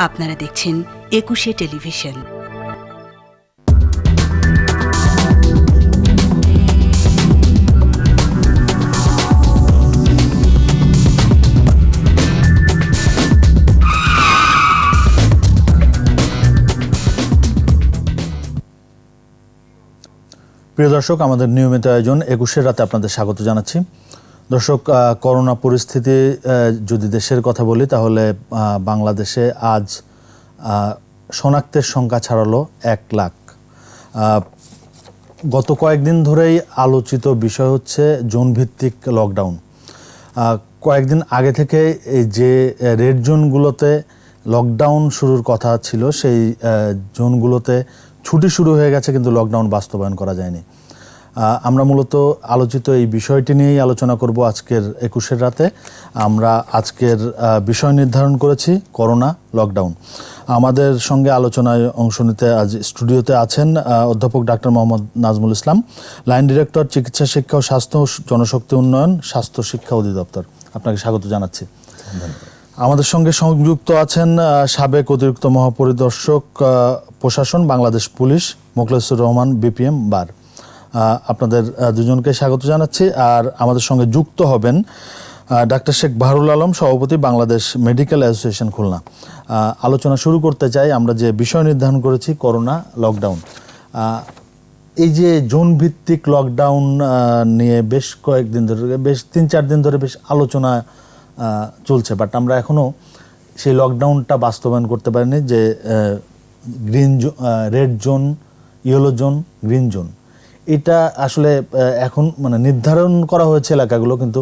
আপনারা দেখছেন একুশে টেলিভিশন। প্রিয় দর্শক, আমাদের নিয়মিত আয়োজন ২১ রাতে আপনাদের স্বাগত জানাচ্ছি। দর্শক, করোনা পরিস্থিতি যদি দেশের কথা বলি তাহলে বাংলাদেশে আজ শনাক্তের সংখ্যা ছাড়ালো ১ লাখ। গত কয়েকদিন ধরেই আলোচিত বিষয় হচ্ছে জোনভিত্তিক লকডাউন। কয়েকদিন আগে থেকে এই যে রেড জোনগুলোতে লকডাউন শুরুর কথা ছিল সেই জোনগুলোতে ছুটি শুরু হয়ে গেছে, কিন্তু লকডাউন বাস্তবায়ন করা যায়নি। আমরা মূলত আলোচিত এই বিষয়টি নিয়েই আলোচনা করব আজকের ২১ রাতে। আমরা আজকের বিষয় নির্ধারণ করেছি করোনা লকডাউন। আমাদের সঙ্গে আলোচনায় অংশ নিতে আজ স্টুডিওতে আছেন অধ্যাপক doctor Mohammad Nazmul Islam, line director, চিকিৎসা শিক্ষা ও স্বাস্থ্য জনশক্তি উন্নয়ন, স্বাস্থ্য শিক্ষা অধিদপ্তর। আপনাকে স্বাগত জানাচ্ছি। আমাদের সঙ্গে সংযুক্ত আছেন সাবেক অতিরিক্ত মহাপরিদর্শক প্রশাসন, বাংলাদেশ পুলিশ, মোখলেসুর রহমান, বিপিএম বার। আপনাদের দুজনকে স্বাগত জানাচ্ছি। আর আমাদের সঙ্গে যুক্ত হবেন ডাক্তার শেখ বাহরুল আলম, সভাপতি, বাংলাদেশ মেডিকেল অ্যাসোসিয়েশন, খুলনা। আলোচনা শুরু করতে চাই আমরা যে বিষয় নির্ধারণ করেছি করোনা লকডাউন। এই যে জোন ভিত্তিক লকডাউন নিয়ে বেশ কয়েকদিন ধরে, বেশ ৩-৪ দিন ধরে বেশ আলোচনা চলছে, বাট আমরা এখনও সেই লকডাউনটা বাস্তবায়ন করতে পারিনি। যে red zone, yellow zone, green zone, এটা আসলে এখন মানে নির্ধারণ করা হয়েছে এলাকাগুলো, কিন্তু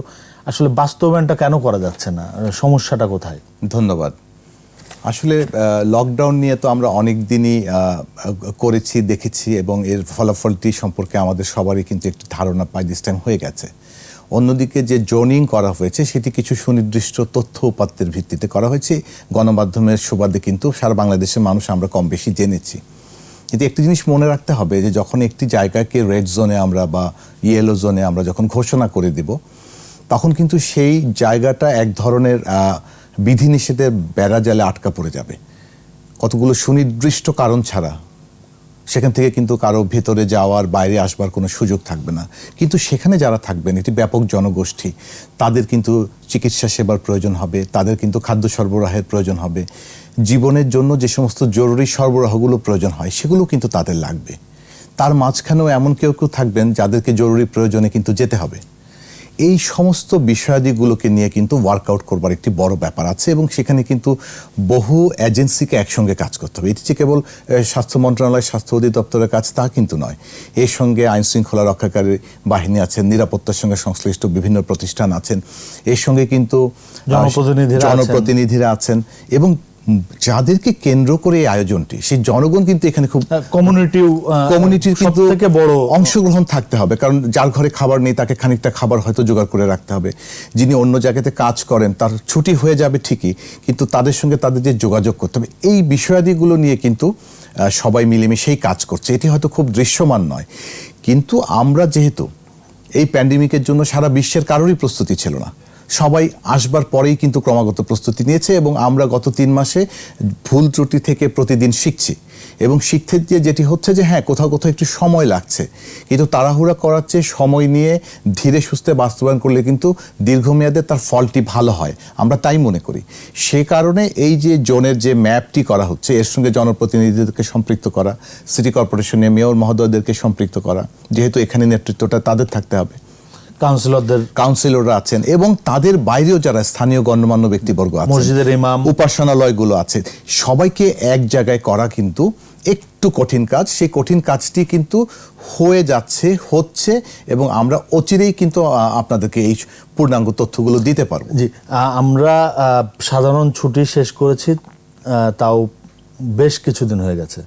আসলে বাস্তবায়নটা কেন করা যাচ্ছে না? সমস্যাটা কোথায়? ধন্যবাদ। আসলে লকডাউন নিয়ে তো আমরা অনেক দিনই করেছি, দেখেছি, এবং এর ফলাফলটি সম্পর্কে আমাদের সবারই কিন্তু একটি ধারণা বাই দিস টাইম হয়ে গেছে। অন্যদিকে যে জোনিং করা হয়েছে সেটি কিছু সুনির্দিষ্ট তথ্য উপাত্তের ভিত্তিতে করা হয়েছে। গণমাধ্যমের সুবাদে কিন্তু সারা বাংলাদেশের মানুষ আমরা কম বেশি জেনেছি। কিন্তু একটি জিনিস মনে রাখতে হবে যে যখন একটি জায়গাকে রেড জোনে আমরা বা ইয়েলো জোনে আমরা যখন ঘোষণা করে দেব, তখন কিন্তু সেই জায়গাটা এক ধরনের বিধিনিষেধের বেড়াজালে আটকা পড়ে যাবে। কতগুলো সুনির্দিষ্ট কারণ ছাড়া সেখান থেকে কিন্তু কারো ভেতরে যাওয়ার, বাইরে আসবার কোনো সুযোগ থাকবে না। কিন্তু সেখানে যারা থাকবেন, এটি ব্যাপক জনগোষ্ঠী, তাদের কিন্তু চিকিৎসা সেবার প্রয়োজন হবে, তাদের কিন্তু খাদ্য সরবরাহের প্রয়োজন হবে, জীবনের জন্য যে সমস্ত জরুরি সরবরাহগুলো প্রয়োজন হয় সেগুলো কিন্তু তাদের লাগবে। তার মাঝখানেও এমন কেউ কেউ থাকবেন যাদেরকে জরুরি প্রয়োজনে কিন্তু যেতে হবে। এই সমস্ত বিষয়াদিগুলোকে নিয়ে কিন্তু ওয়ার্কআউট করবার একটি বড় ব্যাপার আছে, এবং সেখানে কিন্তু বহু এজেন্সিকে একসঙ্গে কাজ করতে হবে। এটি যে কেবল স্বাস্থ্য মন্ত্রণালয়, স্বাস্থ্য অধিদপ্তরের কাজ তা কিন্তু নয়। এর সঙ্গে আইন শৃঙ্খলা রক্ষাকারী বাহিনী আছেন, নিরাপত্তার সঙ্গে সংশ্লিষ্ট বিভিন্ন প্রতিষ্ঠান আছেন, এর সঙ্গে কিন্তু জনপ্রতিনিধিরা আছেন, এবং যাদেরকে কেন্দ্র করে এই আয়োজনটি, সেই জনগণ কিন্তু এখানে খুব কমিউনিটির থেকে বড় অংশগ্রহণ থাকতে হবে। কারণ যার ঘরে খাবার নেই তাকে খানিকটা খাবার হয়তো জোগাড় করে রাখতে হবে। যিনি অন্য জায়গাতে কাজ করেন তার ছুটি হয়ে যাবে ঠিকই, কিন্তু তাদের সঙ্গে তাদের যে যোগাযোগ করতে হবে, এই বিষয়াদিগুলো নিয়ে কিন্তু সবাই মিলেমিশেই কাজ করছে। এটি হয়তো খুব দৃশ্যমান নয়, কিন্তু আমরা যেহেতু এই প্যান্ডেমিকের জন্য সারা বিশ্বের কারোরই প্রস্তুতি ছিল না, সবাই আসবার পরেই কিন্তু ক্রমাগত প্রস্তুতি নিয়েছে, এবং আমরা গত 3 মাসে ভুল ত্রুটি থেকে প্রতিদিন শিখছি। এবং শিখতে গিয়ে যেটি হচ্ছে যে হ্যাঁ, কোথাও কোথাও একটু সময় লাগছে, কিন্তু তাড়াহুড়া করার চেয়ে সময় নিয়ে ধীরে সুস্থে বাস্তবায়ন করলে কিন্তু দীর্ঘমেয়াদে তার ফলটি ভালো হয়, আমরা তাই মনে করি। সে কারণে এই যে জোনের যে ম্যাপটি করা হচ্ছে, এর সঙ্গে জনপ্রতিনিধিদেরকে সম্পৃক্ত করা, সিটি কর্পোরেশনের মেয়র মহোদয়দেরকে সম্পৃক্ত করা, যেহেতু এখানে নেতৃত্বটা তাদের থাকতে হবে, কাউন্সিলররা আছেন, এবং তাদের বাইরেও যারা স্থানীয় গণ্যমান্য ব্যক্তিবর্গ আছেন, মসজিদের ইমাম, উপাসনালয়গুলো আছে, সবাইকে এক জায়গায় করা কিন্তু একটু কঠিন কাজ। সেই কঠিন কাজটি কিন্তু হয়ে যাচ্ছে, হচ্ছে, এবং আমরা অচিরেই কিন্তু আপনাদেরকে এই পূর্ণাঙ্গ তথ্যগুলো দিতে পারবো। জি, আমরা সাধারণ ছুটি শেষ করেছি, তাও বেশ কিছুদিন হয়ে গেছে।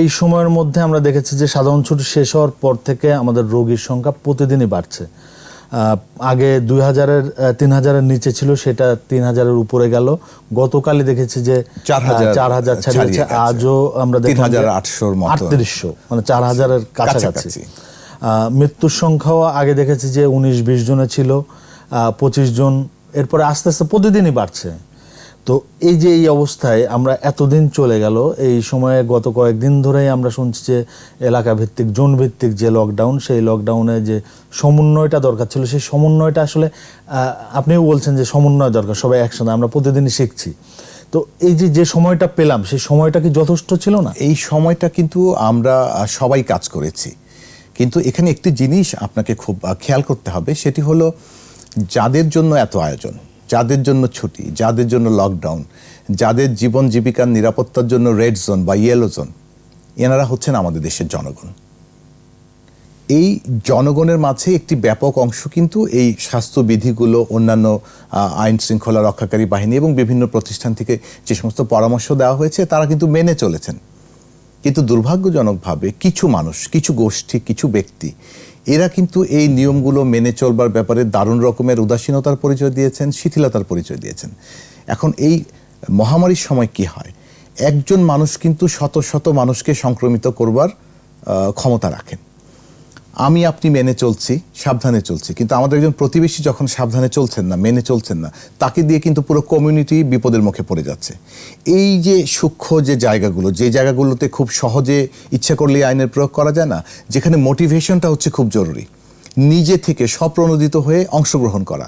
এই সময়ের মধ্যে আমরা দেখেছি যে সাধারণ ছুটি শেষ হওয়ার পর থেকে আমাদের রোগীর সংখ্যা প্রতিদিনই বাড়ছে। আগে 2000-3000-এর নিচে ছিল, সেটা 3000-এর উপরে গেল। গতকালই দেখেছি যে 4000 ছাড়িয়েছে। আজও আমরা দেখলাম 3800, মানে 4000-এর কাছাকাছি। মৃত্যুর সংখ্যাও আগে দেখেছি যে 19-20 জনে ছিল, 25 জন, এরপরে আস্তে আস্তে প্রতিদিনই বাড়ছে। তো এই যে এই অবস্থায় আমরা এতদিন চলে গেল, এই সময়ে গত কয়েকদিন ধরেই আমরা শুনছি যে এলাকা ভিত্তিক জোন ভিত্তিক যে লকডাউন, সেই লকডাউনে যে সমন্বয়টা দরকার ছিল, সেই সমন্বয়টা আসলে আপনিও বলছেন যে সমন্বয় দরকার, সবাই একসাথে, আমরা প্রতিদিনই শিখছি। তো এই যে সময়টা পেলাম, সেই সময়টা কি যথেষ্ট ছিল না? এই সময়টা কিন্তু আমরা সবাই কাজ করেছি, কিন্তু এখানে একটি জিনিস আপনাকে খুব খেয়াল করতে হবে, সেটি হলো যাদের জন্য এত আয়োজন, যাদের জন্য ছুটি, যাদের জন্য লকডাউন, যাদের জীবন জীবিকার নিরাপত্তার জন্য রেড জোন বা ইয়েলো জোন, এনারা হচ্ছেন আমাদের দেশের জনগণ। এই জনগণের মাঝে একটি ব্যাপক অংশ কিন্তু এই স্বাস্থ্যবিধিগুলো, অন্যান্য আইন শৃঙ্খলা রক্ষাকারী বাহিনী এবং বিভিন্ন প্রতিষ্ঠান থেকে যে সমস্ত পরামর্শ দেওয়া হয়েছে তারা কিন্তু মেনে চলেছেন। কিন্তু দুর্ভাগ্যজনকভাবে কিছু মানুষ, কিছু গোষ্ঠী, কিছু ব্যক্তি, এরা কিন্তু এই নিয়মগুলো মেনে চলবার ব্যাপারে দারুণ রকমের উদাসীনতার পরিচয় দিয়েছেন, শিথিলতার পরিচয় দিয়েছেন। এখন এই মহামারীর সময় কি হয়, একজন মানুষ কিন্তু শত শত মানুষকে সংক্রমিত করবার ক্ষমতা রাখেন। আমি আপনি মেনে চলছি, সাবধানে চলছি, কিন্তু আমাদের একজন প্রতিবেশী যখন সাবধানে চলছেন না, মেনে চলছেন না, তাকে দিয়ে কিন্তু পুরো কমিউনিটি বিপদের মুখে পড়ে যাচ্ছে। এই যে সূক্ষ্ম যে জায়গাগুলো, যে জায়গাগুলোতে খুব সহজে ইচ্ছা করলে আইনের প্রয়োগ করা যায় না, যেখানে মোটিভেশনটা হচ্ছে খুব জরুরি, নিজে থেকে স্বপ্রণোদিত হয়ে অংশগ্রহণ করা।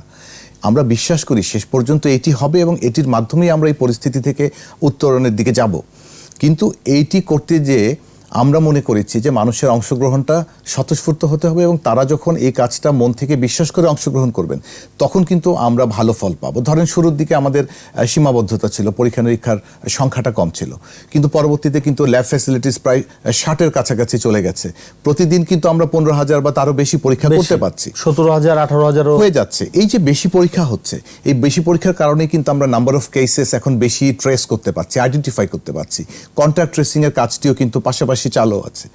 আমরা বিশ্বাস করি শেষ পর্যন্ত এটি হবে এবং এটির মাধ্যমেই আমরা এই পরিস্থিতি থেকে উত্তরণের দিকে যাব। কিন্তু এইটি করতে যেয়ে আমরা মনে করেছি যে মানুষের অংশগ্রহণটা স্বতঃস্ফূর্ত হতে হবে এবং তারা যখন এই কাজটা মন থেকে বিশ্বাস করে অংশগ্রহণ করবেন তখন কিন্তু আমরা ভালো ফল পাবো। ধরেন শুরুর দিকে আমাদের সীমাবদ্ধতা ছিল, পরীক্ষা নিরীক্ষার সংখ্যাটা কম ছিল, কিন্তু পরবর্তীতে কিন্তু ল্যাব ফ্যাসিলিটিস প্রায় 60-এর কাছাকাছি চলে গেছে। প্রতিদিন কিন্তু আমরা 15,000 বা তারও বেশি পরীক্ষা করতে পারছি, 17,000, 18,000 হয়ে যাচ্ছে। এই যে বেশি পরীক্ষা হচ্ছে, এই বেশি পরীক্ষার কারণে কিন্তু আমরা নাম্বার অফ কেসেস এখন বেশি ট্রেস করতে পারছি, আইডেন্টিফাই করতে পারছি। কন্ট্যাক্ট ট্রেসিং এর কাজটিও কিন্তু পাশাপাশি চালু আছে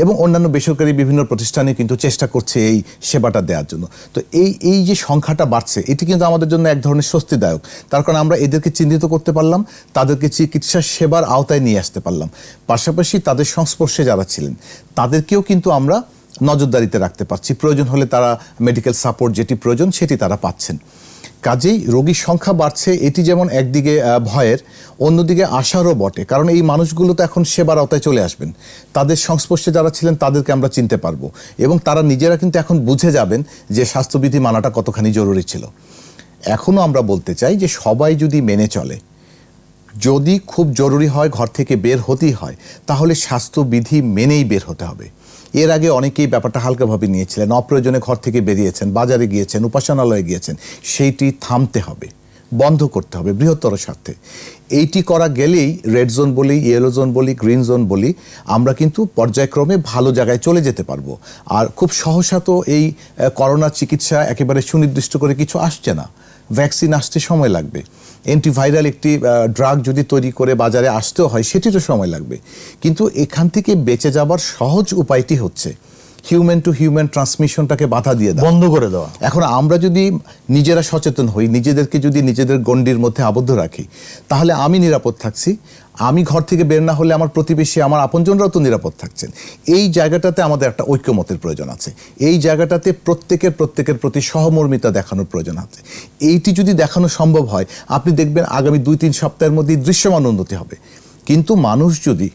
এবং অন্যান্য বেসরকারি বিভিন্ন প্রতিষ্ঠানে কিন্তু চেষ্টা করছে এই সেবাটা দেওয়ার জন্য। তো এই যে সংখ্যাটা বাড়ছে, এটি কিন্তু আমাদের জন্য এক ধরনের স্বস্তিদায়ক। তার কারণ আমরা এদেরকে চিহ্নিত করতে পারলাম, তাদেরকে চিকিৎসা সেবার আওতায় নিয়ে আসতে পারলাম, পাশাপাশি তাদের সংস্পর্শে যারা ছিলেন তাদেরকেও কিন্তু আমরা নজরদারিতে রাখতে পারছি। প্রয়োজন হলে তারা মেডিকেল সাপোর্ট যেটি প্রয়োজন সেটি তারা পাচ্ছেন। কাজেই রোগীর সংখ্যা বাড়ছে, এটি যেমন একদিকে ভয়ের, অন্যদিকে আশারও বটে, কারণ এই মানুষগুলো তো এখন সেবার আওতায় চলে আসবেন, তাদের সংস্পর্শে যারা ছিলেন তাদেরকে আমরা চিনতে পারবো এবং তারা নিজেরা কিন্তু এখন বুঝে যাবেন যে স্বাস্থ্যবিধি মানাটা কতখানি জরুরি ছিল। এখনও আমরা বলতে চাই যে সবাই যদি মেনে চলে, যদি খুব জরুরি হয় ঘর থেকে বের হতেই হয়, তাহলে স্বাস্থ্যবিধি মেনেই বের হতে হবে। এর আগে অনেকেই ব্যাপারটা হালকাভাবে নিয়েছিলেন, অপ্রয়োজনে ঘর থেকে বেরিয়েছেন, বাজারে গিয়েছেন, উপাসনালয়ে গিয়েছেন। সেইটি থামতে হবে, বন্ধ করতে হবে বৃহত্তর স্বার্থে। এইটি করা গেলেই রেড জোন বলি, ইয়েলো জোন বলি, গ্রিন জোন বলি, আমরা কিন্তু পর্যায়ক্রমে ভালো জায়গায় চলে যেতে পারবো। আর খুব সহসা তো এই করোনার চিকিৎসা একেবারে সুনির্দিষ্ট করে কিছু আসছে না, ভ্যাকসিন আসতে সময় লাগবে। অ্যান্টিভাইরাল একটি ড্রাগ যদি তৈরি করে বাজারে আসতেও হয় সেটিরও সময় লাগবে। কিন্তু এখান থেকে বেঁচে যাবার সহজ উপায়টি হচ্ছে হিউম্যান টু হিউম্যান ট্রান্সমিশনটাকে বাধা দিয়ে দেওয়া, বন্ধ করে দেওয়া। এখন আমরা যদি নিজেরা সচেতন হই, নিজেদেরকে যদি নিজেদের গণ্ডির মধ্যে আবদ্ধ রাখি, তাহলে আমি নিরাপদ থাকছি। আমি ঘর থেকে বের না হলে আমার প্রতিবেশী, আমার আপনজনরাও তো নিরাপদ থাকছেন। এই জায়গাটাতে আমাদের একটা ঐক্যমতের প্রয়োজন আছে, এই জায়গাটাতে প্রত্যেকের প্রতি সহমর্মিতা দেখানোর প্রয়োজন আছে। এইটি যদি দেখানো সম্ভব হয়, আপনি দেখবেন আগামী 2-3 সপ্তাহের মধ্যেই দৃশ্যমান উন্নতি হবে। কিন্তু মানুষ যদি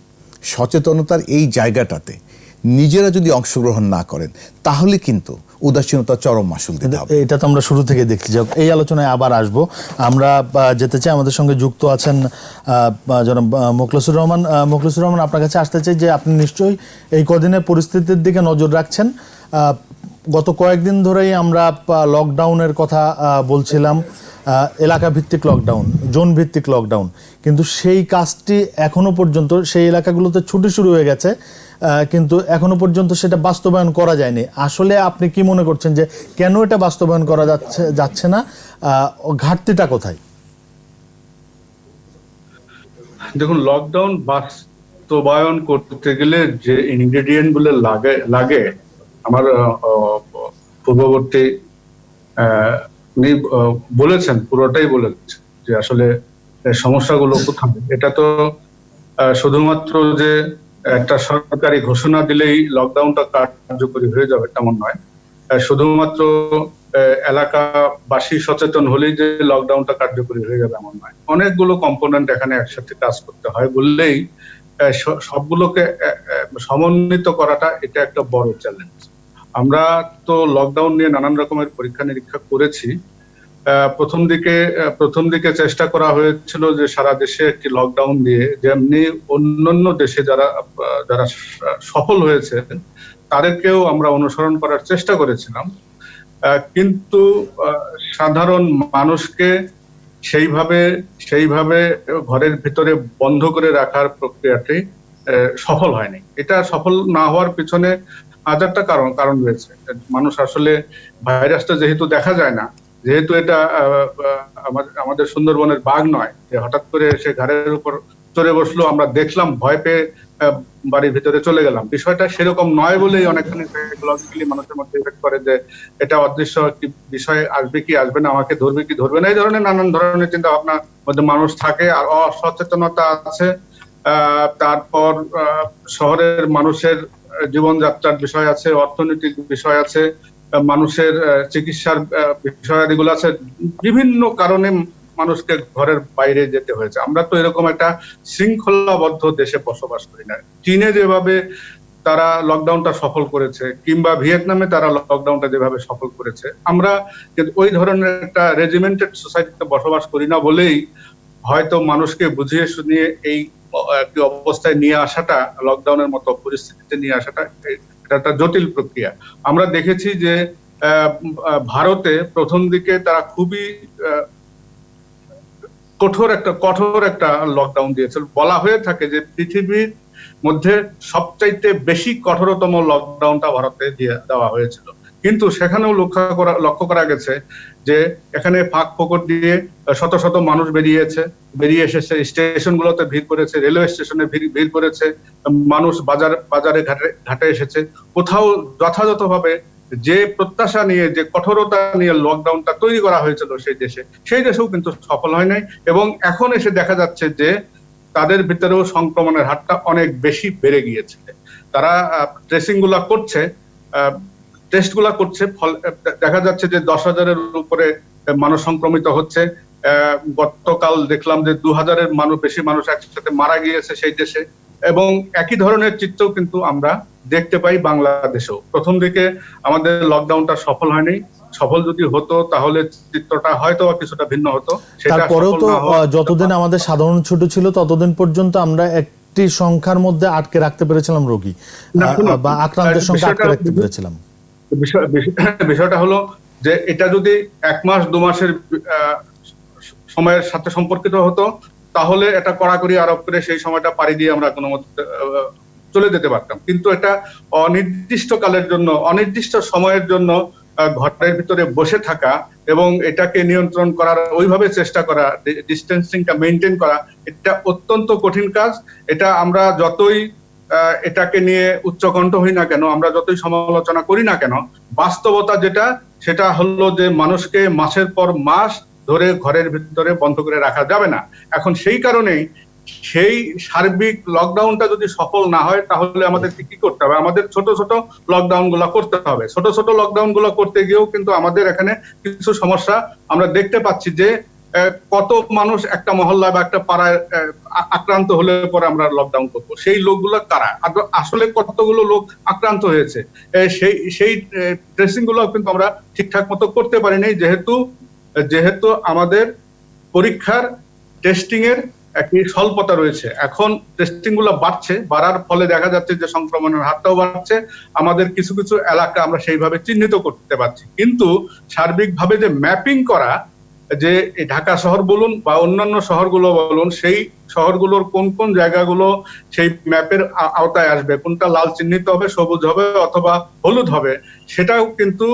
সচেতনতার এই জায়গাটাতে নিজেরা যদি অংশগ্রহণ না করেন, তাহলে কিন্তু উদাসীনতা চরম মাসুল দিতে হবে। এটা তো আমরা শুরু থেকে দেখছি। এই আলোচনায় আবার আসব। আমরা যেতে চাই, আমাদের সঙ্গে যুক্ত আছেন জনাব মোখলেসুর রহমান। মোখলেসুর রহমান, আপনার কাছে আসতে চাই যে আপনি নিশ্চয়ই এই কদিনের পরিস্থিতির দিকে নজর রাখছেন। গত কয়েকদিন ধরেই আমরা লকডাউনের কথা বলছিলাম, এলাকা ভিত্তিক লকডাউন, জোন ভিত্তিক লকডাউন, কিন্তু সেই কাজটি এখনো পর্যন্ত সেই এলাকাগুলোতে ছুটি শুরু হয়ে গেছে, কিন্তু এখনো পর্যন্ত সেটা বাস্তবায়ন করা যায়নি। আসলে আপনি কি মনে করছেন যে কেন এটা বাস্তবায়ন করা যাচ্ছে না, ঘাটতিটা কোথায়? দেখুন, লকডাউন বাস্তবায়ন করতে গেলে যে ইনগ্রেডিয়েন্ট গুলো লাগে আমার পূর্ববর্তী উনি বলেছেন, পুরোটাই বলেছেন যে আসলে সমস্যাগুলো কোথায়। এটা তো শুধুমাত্র যে একটা সরকারি ঘোষণা দিলেই লকডাউনটা কার্যকরী হয়ে যাবে তেমন নয়। শুধুমাত্র এলাকাবাসী সচেতন হলেই যে লকডাউনটা কার্যকরী হয়ে যাবে এমন নয়। অনেকগুলো কম্পোনেন্ট এখানে একসাথে কাজ করতে হয় বললেই সবগুলোকে সমন্বিত করাটা এটা একটা বড় চ্যালেঞ্জ। আমরা তো লকডাউন নিয়ে নানান রকমের পরীক্ষা নিরীক্ষা করেছি। প্রথম দিকে চেষ্টা করা হয়েছিল যে সারা দেশে একটি লকডাউন দিয়ে, যেমনি অন্যান্য দেশে যারা সফল হয়েছে তাদেরকেও আমরা অনুসরণ করার চেষ্টা করেছিলাম, কিন্তু সাধারণ মানুষকে সেইভাবে ঘরের ভিতরে বন্ধ করে রাখার প্রক্রিয়াটি সফল হয়নি। এটা সফল না হওয়ার পিছনে হাজারটা কারণ রয়েছে। মানুষ আসলে ভাইরাসটা যেহেতু দেখা যায় না, যেহেতু এটা আমাদের সুন্দরবনের বাঘ নয় যে হঠাৎ করে সে ঘাড়ের উপর চড়ে বসলো, আমরা দেখলাম ভয় পেয়ে বাড়ির ভিতরে চলে গেলাম, বিষয়টা সেরকম নয় বলেই অনেকখানি সাইকোলজিক্যালি মানুষের মধ্যে ইফেক্ট করে যে এটা অদৃশ্য একটি বিষয়, আসবে কি আসবে না, আমাকে ধরবে কি ধরবে না, এই ধরনের নানান ধরনের চিন্তা ভাবনার মধ্যে মানুষ থাকে। আর অসচেতনতা আছে। তারপর শহরের মানুষের জীবনযাত্রার বিষয় আছে, অর্থনৈতিক বিষয় আছে, মানুষের চিকিৎসার বিষয়াদিগুলো আছে। বিভিন্ন কারণে মানুষকে ঘরের বাইরে যেতে হয়েছে। আমরা তো এরকম একটা শৃঙ্খলাবদ্ধ দেশে বসবাস করি না। চীনে যেভাবে তারা লকডাউনটা সফল করেছে, কিংবা ভিয়েতনামে তারা লকডাউনটা যেভাবে সফল করেছে, আমরা কিন্তু ওই ধরনের একটা রেজিমেন্টেড সোসাইটিতে বসবাস করি না বলেই হয়তো মানুষকে বুঝিয়ে শুনিয়ে এই একটি অবস্থায় নিয়ে আসাটা, লকডাউনের মতো পরিস্থিতিতে নিয়ে আসাটা এটা একটা জটিল প্রক্রিয়া। আমরা দেখেছি যে ভারতে প্রথম দিকে তারা খুবই কঠোর একটা লকডাউন দিয়েছিল। বলা হয়ে থাকে যে পৃথিবীর মধ্যে সবচাইতে বেশি কঠোরতম লকডাউনটা ভারতে দেওয়া হয়েছিল, কিন্তু সেখানেও লক্ষ্য করা গেছে যে এখানে ফাঁক ফোকর দিয়ে শত শত মানুষ বেরিয়ে এসেছে, স্টেশনগুলোতে ভিড় করেছে, রেলওয়ে স্টেশনে ভিড় করেছে, মানুষ বাজারে ঘাটে এসেছে। কোথাও যথাযথভাবে যে প্রত্যাশা নিয়ে, যে কঠোরতা নিয়ে লকডাউনটা তৈরি করা হয়েছিল সেই দেশেও কিন্তু সফল হয় নাই। এবং এখন এসে দেখা যাচ্ছে যে তাদের ভিতরেও সংক্রমণের হারটা অনেক বেশি বেড়ে গিয়েছে। তারা ট্রেসিং গুলা করছে, টেস্ট গুলা করছে, দেখা যাচ্ছে যে 10,000-এর উপরে মানুষ সংক্রমিত হচ্ছে। গতকাল দেখলাম যে 2,000-এর বেশি মানুষ একসাথে মারা গিয়েছে সেই দেশে। এবং একই ধরনের চিত্রও কিন্তু আমরা দেখতে পাই বাংলাদেশেও। প্রথম দিকে আমাদের লকডাউনটা সফল হয়নি। সফল যদি হতো তাহলে চিত্রটা হয়তো কিছুটা ভিন্ন হতো। তারপরেও তো যতদিন আমাদের সাধারণ ছুটি ছিল ততদিন পর্যন্ত আমরা একটি সংখ্যার মধ্যে আটকে রাখতে পেরেছিলাম রোগী, বা আক্রান্তের সংখ্যা আটকে রাখতে পেরেছিলাম। বিষয়টা হলো যে এটা যদি 1 মাস 2 মাসের সময়ের সাথে সম্পর্কিত হতো তাহলে এটা কড়াকড়ি আরোপ করে সেই সময়টা পাড়ি দিয়ে আমরা কোনো মতে চলে যেতে পারতাম। কিন্তু এটা অনির্দিষ্টকালের জন্য, অনির্দিষ্ট সময়ের জন্য ঘরের ভিতরে বসে থাকা এবং এটাকে নিয়ন্ত্রণ করার ওইভাবে চেষ্টা করা, ডিস্টেন্সিংটা মেনটেন করা, এটা অত্যন্ত কঠিন কাজ। এটা আমরা যতই এটাকে নিয়ে উচ্চকণ্ঠ হই না কেন, আমরা যতই সমালোচনা করি না কেন, বাস্তবতা সেটা হলো যে মানুষকে মাসের পর মাস ধরে ঘরের ভিতরে বন্ধ করে রাখা যাবে না। এখন সেই কারণেই সেই সার্বিক লকডাউনটা যদি সফল না হয় তাহলে আমাদের কি করতে হবে? আমাদের ছোট ছোট লকডাউন গুলা করতে হবে। ছোট ছোট লকডাউন গুলা করতে গিয়েও কিন্তু আমাদের এখানে কিছু সমস্যা আমরা দেখতে পাচ্ছি যে কত মানুষ একটা মহল্লা বা একটা পাড়ায় আক্রান্ত হলে পরে আমরা লকডাউন করবো। সেই লোকগুলো কারা, আসলে কতগুলো লোক আক্রান্ত হয়েছে, সেই ট্রেসিং গুলো কিন্তু আমরা ঠিকঠাক মতো করতে পারিনি, যেহেতু আমাদের পরীক্ষার টেস্টিং এর একটি স্বল্পতা রয়েছে। এখন টেস্টিং গুলো বাড়ার ফলে দেখা যাচ্ছে যে সংক্রমণের হারটাও বাড়ছে। আমাদের কিছু কিছু এলাকা আমরা সেইভাবে চিহ্নিত করতে পারছি, কিন্তু সার্বিকভাবে যে ম্যাপিং করা, যে ঢাকা শহর বলুন বা অন্যান্য শহরগুলো বলুন, সেই শহরগুলোর কোন কোন জায়গাগুলো সেই ম্যাপের আওতায় আসবে, কোনটা লাল চিহ্নিত হবে, সবুজ হবে অথবা হলুদ হবে, সেটাও কিন্তু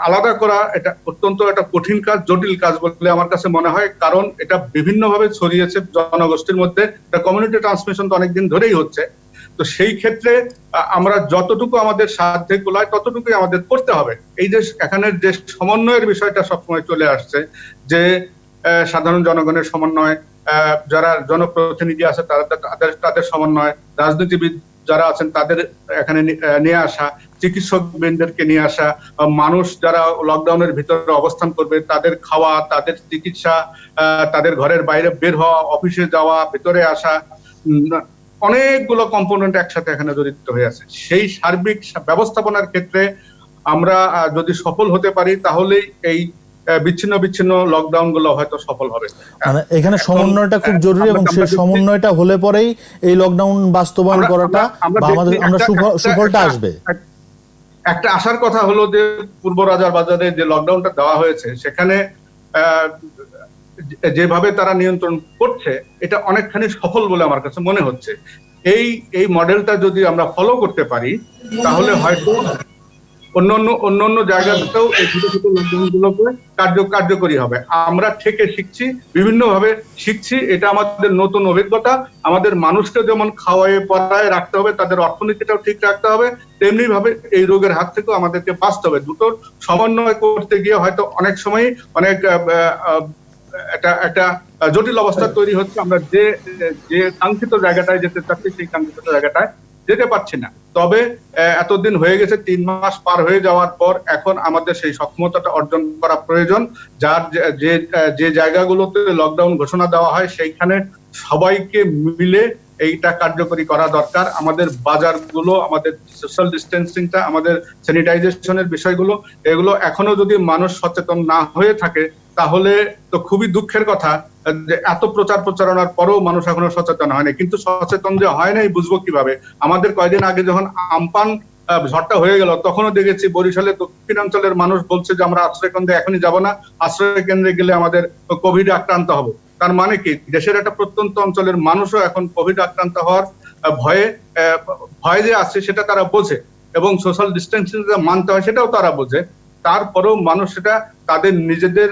আলাদা করা এটা অত্যন্ত একটা কঠিন কাজ, জটিল কাজ বলে আমার কাছে মনে হয়। কারণ এটা বিভিন্নভাবে ছড়িয়েছে জনগোষ্ঠীর মধ্যে, এটা কমিউনিটি ট্রান্সমিশন তো অনেকদিন ধরেই হচ্ছে। তো সেই ক্ষেত্রে আমরা যতটুকু আমাদের সাধ্যে কুলায় ততটুকুই আমাদের করতে হবে। এই যে এখানের যে সমন্বয়ের বিষয়টা সবসময় চলে আসছে, যে সাধারণ জনগণের সমন্বয়, যারা জনপ্রতিনিধি আছে তাদের সমন্বয়, রাজনীতিবিদ যারা আছেন তাদের এখানে নিয়ে আসা, চিকিৎসক বৃন্দদেরকে নিয়ে আসা, মানুষ যারা লকডাউনের ভিতরে অবস্থান করবে তাদের খাওয়া, তাদের চিকিৎসা, তাদের ঘরের বাইরে বের হওয়া, অফিসে যাওয়া, ভিতরে আসা, অনেকগুলো কম্পোনেন্ট একসাথে এখানে জড়িত হয়ে আছে। সেই সার্বিক ব্যবস্থাপনার ক্ষেত্রে আমরা যদি সফল হতে পারি তাহলেই এই বিচ্ছিন্ন বিচ্ছিন্ন লকডাউন গুলো হয়তো সফল হবে। মানে এখানে সমন্বয়টা খুব জরুরি, এবং সেই সমন্বয়টা হলে পরেই এই লকডাউন বাস্তবায়ন করাটা বা আমরা সুফলটা আসবে। একটা আশার কথা হলো যে পূর্ব রাজার বাজারে যে লকডাউনটা দেওয়া হয়েছে সেখানে যেভাবে তারা নিয়ন্ত্রণ করছে এটা অনেকখানি সফল বলে আমার কাছে মনে হচ্ছে। এই মডেলটা যদি আমরা ফলো করতে পারি তাহলে হয়তো অন্যান্য জায়গাতেও এই ছোট ছোট লকডাউন গুলোকে কার্যকরী হবে। আমরা থেকে শিখছি, বিভিন্ন ভাবে শিখছি, এটা আমাদের নতুন অভিজ্ঞতা। আমাদের মানুষকে যেমন খাওয়ায় পড়ায় রাখতে হবে, তাদের অর্থনীতিটাও ঠিক রাখতে হবে, তেমনি ভাবে এই রোগের হাত থেকেও আমাদেরকে বাঁচতে হবে। দুটোর সমন্বয় করতে গিয়ে হয়তো অনেক সময় অনেক একটা জটিল অবস্থা তৈরি হচ্ছে। আমরা যে কাঙ্ক্ষিত জায়গাটায় যেতে চাচ্ছি সেই কাঙ্ক্ষিত জায়গাটায় যেতে পারছি না। তবে এতদিন হয়ে গেছে, 3 মাস পার হয়ে যাওয়ার পর এখন আমাদের সেই সক্ষমতাটা অর্জন করা প্রয়োজন। যার যে জায়গাগুলোতে লকডাউন ঘোষণা দেওয়া হয় সেইখানে সবাইকে মিলে এইটা কার্যকরী করা দরকার। আমাদের বাজারগুলো, আমাদের সোশ্যাল ডিস্টেন্সিংটা, আমাদের স্যানিটাইজেশনের বিষয়গুলো, এগুলো এখনো যদি মানুষ সচেতন না হয়ে থাকে তাহলে তো খুবই দুঃখের কথা যে এত প্রচারণার পরেও মানুষ এখনো সচেতন হয়নি। কিন্তু সচেতন যে হয় নাই বুঝবো কিভাবে? আমাদের কয়েকদিন আগে যখন আমপান ঝড়টা হয়ে গেল তখনও দেখেছি বরিশালে দক্ষিণাঞ্চলের মানুষ বলছে যে আমরা আশ্রয় কেন্দ্রে এখনই যাব না, আশ্রয় কেন্দ্রে গেলে আমাদের কোভিড আক্রান্ত হবো। তার মানে কি দেশের একটা প্রত্যন্ত অঞ্চলের মানুষও এখন কোভিড আক্রান্ত হওয়ার ভয় যে আছে সেটা তারা বোঝে, এবং সোশ্যাল ডিস্টেন্সিং মানতে হয় সেটাও তারা বোঝে। তারপরেও মানুষ সেটা তাদের নিজেদের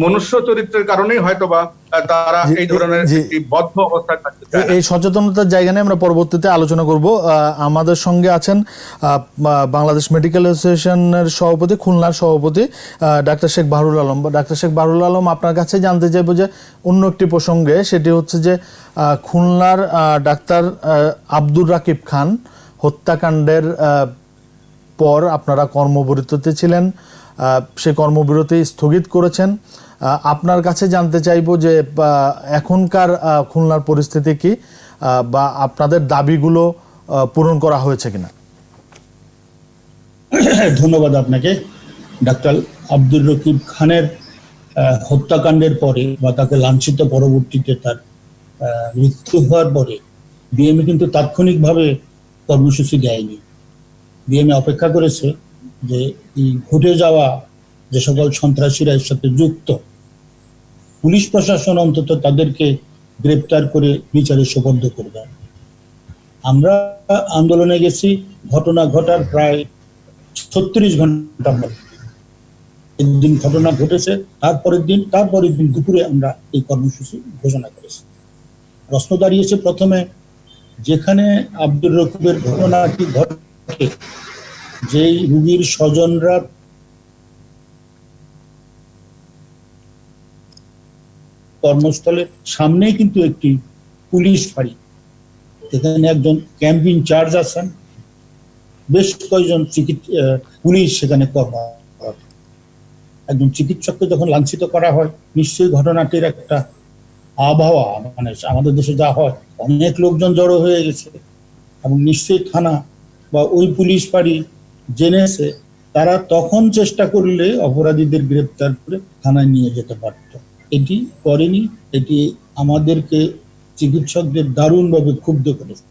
মনুষ্য চরিত্রের কারণেই হয়তোবা তারা এই ধরনের বদ্ধ অবস্থায় থাকতে চায়। এই সচেতনতার জায়গা নিয়ে আমরা পরবর্তীতে আলোচনা করব। আমাদের সঙ্গে আছেন বাংলাদেশ মেডিকেল অ্যাসোসিয়েশনের সভাপতি, খুলনার সভাপতি ডাক্তার শেখ বাহরুল আলম। ডাক্তার শেখ বাহরুল আলম, আপনার কাছে জানতে চাইবো যে অন্য একটি প্রসঙ্গে, সেটি হচ্ছে যে খুলনার ডাক্তার আব্দুর রাকিব খান হত্যাকাণ্ডের পর আপনারা কর্মবিরতিতে ছিলেন, সে কর্মবিরতি স্থগিত করেছেন। আপনার কাছে জানতে চাইব যে এখনকার খুলনার পরিস্থিতি কি, বা আপনাদের দাবিগুলো পূরণ করা হয়েছে কিনা? ধন্যবাদ আপনাকে। ডাক্তার আব্দুর রকিব খানের হত্যাকাণ্ডের পরে বা তাকে লাঞ্ছিত পরবর্তীতে তার মৃত্যু হওয়ার পরে বিএমএ কিন্তু তাৎক্ষণিকভাবে কর্মসূচি দেয়নি। বিএমএ অপেক্ষা করেছে যে এই ঘটে যাওয়া যে সকল সন্ত্রাসীরা এর সাথে যুক্ত, পুলিশ প্রশাসন অন্তত তাদেরকে গ্রেপ্তার করে বিচারে সোপর্দ করবে। আমরা আন্দোলনে গেছি ঘটনা ঘটার প্রায় 36 ঘন্টা পরে। একদিন ঘটনা ঘটেছে, তারপরের দিন দুপুরে আমরা এই কর্মসূচি ঘোষণা করেছি। প্রশ্ন দাঁড়িয়েছে প্রথমে, যেখানে আব্দুর রকিবের ঘটনাটি ঘটে, যেই রোগীর স্বজনরা কর্মস্থলের সামনেই কিন্তু একটি পুলিশ ফাঁড়ি, এখানে একজন ক্যাম্প ইনচার্জ আছেন, বেশ কয়েকজন পুলিশ সেখানে কর্মরত। একজন চিকিৎসককে যখন লাঞ্ছিত করা হয়, নিশ্চয়ই ঘটনাটির একটা আবহাওয়া, মানে আমাদের দেশে যা হয়, অনেক লোকজন জড়ো হয়ে গেছে, এবং নিশ্চয়ই থানা বা ওই পুলিশ ফাঁড়ি জেনেছে, তারা তখন চেষ্টা করলে অপরাধীদের গ্রেপ্তার করে থানায় নিয়ে যেতে পারত। এটি করেনি। এটি আমাদেরকে চিকিৎসকদের দারুণভাবে ক্ষুব্ধ করেছে।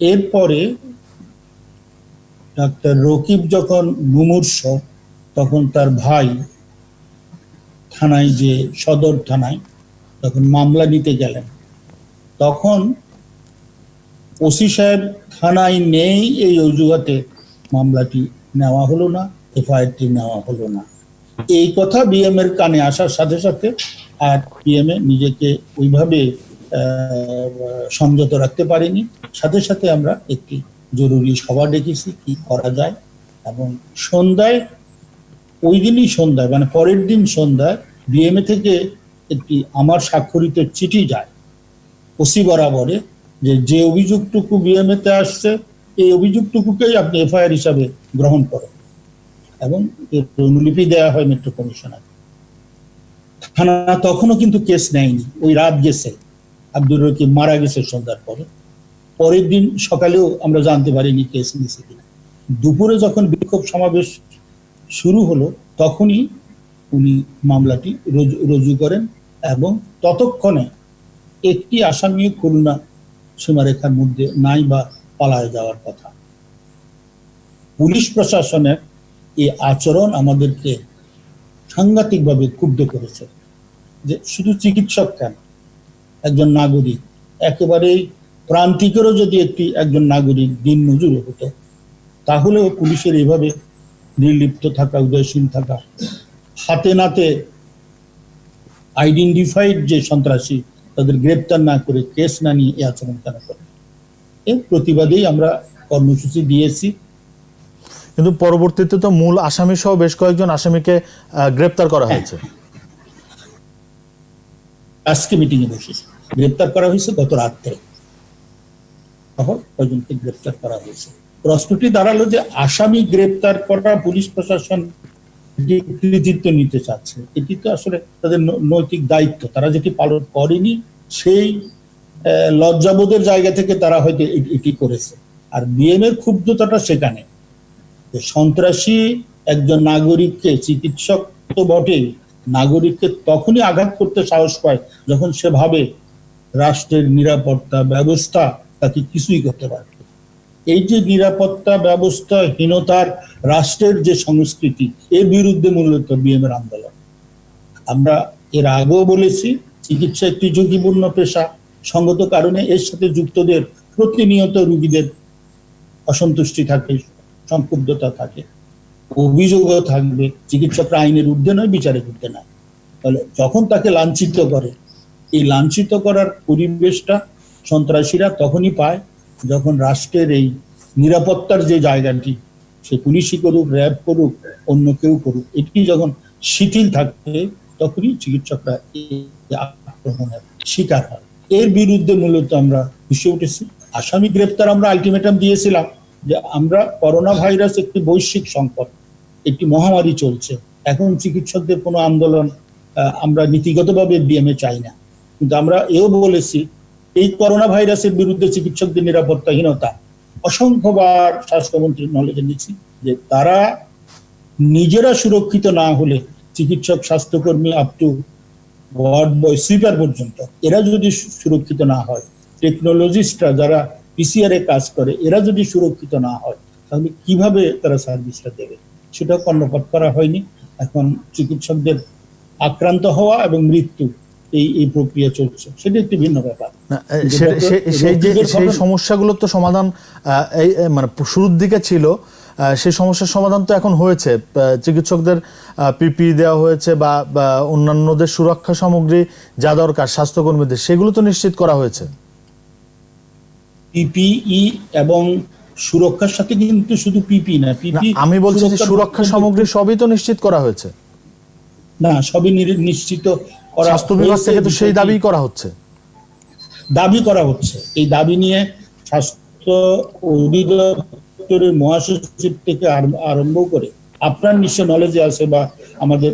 এরপরে ডাক্তার রকিব যখন মুমূর্ষ, তখন তার ভাই থানায়, যে সদর থানায়, তখন মামলা নিতে গেলেন। তখন ওসি সাহেব থানায় নেই, এই অজুহাতে মামলাটি নেওয়া হলো না, এফআইআরটি নেওয়া হলো না। এই কথা বিএমএর কানে আসার সাথে সাথে আর বিএমএ নিজেকে ওইভাবে সংযত রাখতে পারেনি। সাথে সাথে আমরা একটি জরুরি সভা ডেকেছি কি করা যায়, এবং সন্ধ্যায়, ওই দিনই সন্ধ্যায়, মানে পরের দিন সন্ধ্যায় বিএমএ থেকে একটি আমার স্বাক্ষরিত চিঠি যায় ওসি বরাবরে, যে অভিযোগটুকু বিএমএ তে আসছে এই অভিযোগটুকুকেই আপনি এফআইআর হিসাবে গ্রহণ করেন এবং এর অনুলিপি দেওয়া হয় মেট্রো কমিশনার। থানা তখনও কিন্তু কেস নেয়নি, ওই রাত গেছে, আব্দুর রকিব মারা গেছে সন্ধ্যার পরে, পরের দিন সকালেও আমরা জানতে পারিনি কেস নিয়েছে কিনা। দুপুরে যখন বিক্ষোভ সমাবেশ শুরু হলো তখনই উনি মামলাটি রুজু করেন এবং ততক্ষণে একটি আসামি খুলনা সীমারেখার মধ্যে নাই বা পালায় যাওয়ার কথা। পুলিশ প্রশাসনের এই আচরণ আমাদেরকে সাংঘাতিকভাবে ক্ষুব্ধ করেছে, যে শুধু চিকিৎসক কেন, একজন নাগরিক, একেবারেই প্রান্তিকেরও যদি একজন নাগরিক দিন মজুর হতো তাহলেও পুলিশের এভাবে নির্লিপ্ত থাকা, উদয়সীন থাকা, হাতে নাতে আইডেন্টিফাইড যে সন্ত্রাসী তাদের গ্রেপ্তার না করে কেস না নিয়ে এই আচরণ কেন করে, এর প্রতিবাদেই আমরা কর্মসূচি দিয়েছি। কিন্তু পরবর্তীতে তো মূল আসামি সহ বেশ কয়েকজন আসামিকে গ্রেপ্তার করা হয়েছে। আজকে মিটিং এ বসেছে, গ্রেপ্তার করা হয়েছে গত রাত্রে, কয়েকজনকে গ্রেপ্তার করা হয়েছে। প্রশ্নটি দাঁড়ালো যে আসামি গ্রেপ্তার করা পুলিশ প্রশাসন যে কৃতিত্ব নিতে চাচ্ছে, এটি তো আসলে তাদের নৈতিক দায়িত্ব, তারা যেটি পালন করেনি সেই লজ্জাবোধের জায়গা থেকে তারা হয়তো এটি করেছে। আর বিএমএর ক্ষুব্ধতাটা সেখানে, সন্ত্রাসী একজন নাগরিককে, চিকিৎসক তো বটেই, নাগরিককে তখনই আঘাত করতে সাহস পায় যখন সে ভাবে রাষ্ট্রের নিরাপত্তা ব্যবস্থা তাকে কিছুই করতে পারে। এই যে নিরাপত্তা ব্যবস্থাহীনতার রাষ্ট্রের যে সংস্কৃতি, এর বিরুদ্ধে মূলত বিএমএর আন্দোলন। আমরা এর আগেও বলেছি, চিকিৎসা একটি ঝুঁকিপূর্ণ পেশা, সঙ্গত কারণে এর সাথে যুক্তদের প্রতিনিয়ত রোগীদের অসন্তুষ্টি থাকে, সংক্ষুব্ধতা থাকে, অভিযোগও থাকবে। চিকিৎসকরা আইনের ঊর্ধ্বে নয়, বিচারের ঊর্ধ্বে নয়। তাহলে যখন তাকে লাঞ্ছিত করে, এই লাঞ্ছিত করার পরিবেশটা সন্ত্রাসীরা তখনই পায় যখন রাষ্ট্রের এই নিরাপত্তার যে জায়গাটি, সে পুলিশই করুক, র্যাব করুক, অন্য কেউ করুক, এটি যখন শিথিল থাকে তখনই চিকিৎসকরা আক্রমণের শিকার হয়। এর বিরুদ্ধে মূলত আমরা ভেসে উঠেছি। আসামি গ্রেপ্তার আমরা আলটিমেটাম দিয়েছিলাম যে আমরা করোনা ভাইরাস একটি বৈশ্বিক সংকট, একটি মহামারী চলছে, এখন চিকিৎসকদের কোনো আন্দোলন আমরা নীতিগতভাবে বিএমএ চাই না। কিন্তু আমরা এও বলেছি, এই করোনা ভাইরাসের বিরুদ্ধে চিকিৎসকদের নিরাপত্তাহীনতা অসংখ্যবার স্বাস্থ্যমন্ত্রীর নলেজে নিচ্ছি, যে তারা নিজেরা সুরক্ষিত না হলে চিকিৎসক, স্বাস্থ্যকর্মী up to ward boy, sweeper পর্যন্ত এরা যদি সুরক্ষিত না হয়, টেকনোলজিস্টরা যারা পিসিআর এ কাজ করে এরা যদি সুরক্ষিত না হয়, তাহলে কিভাবে তারা সার্ভিসটা দেবে, সেটা কর্ণপাত করা হয়নি। এখন চিকিৎসকদের আক্রান্ত হওয়া এবং মৃত্যু, এই প্রক্রিয়া চলছে, সেটা একটি ভিন্ন ব্যাপার। সেই সমস্যাগুলোর তো সমাধান এই মানে শুরুর দিকে ছিল, সেই সমস্যার সমাধান তো এখন হয়েছে। চিকিৎসকদের পিপি দেওয়া হয়েছে বা অন্যান্যদের সুরক্ষা সামগ্রী যা দরকার স্বাস্থ্যকর্মীদের, সেগুলো তো নিশ্চিত করা হয়েছে। পিপিই এবং সুরক্ষার সাথে কিন্তু শুধু পিপি না, পিপি আমি বলছি যে সুরক্ষা সামগ্রী সবই তো নিশ্চিত করা হয়েছে। না, সবই নিশ্চিত করা, স্বাস্থ্য বিভাগ থেকে তো সেই দাবি করা হচ্ছে। এই দাবি নিয়ে স্বাস্থ্য অধিদপ্তরের মহাসচিব থেকে আরম্ভ করে, আপনার নিশ্চয় নলেজে আছে বা আমাদের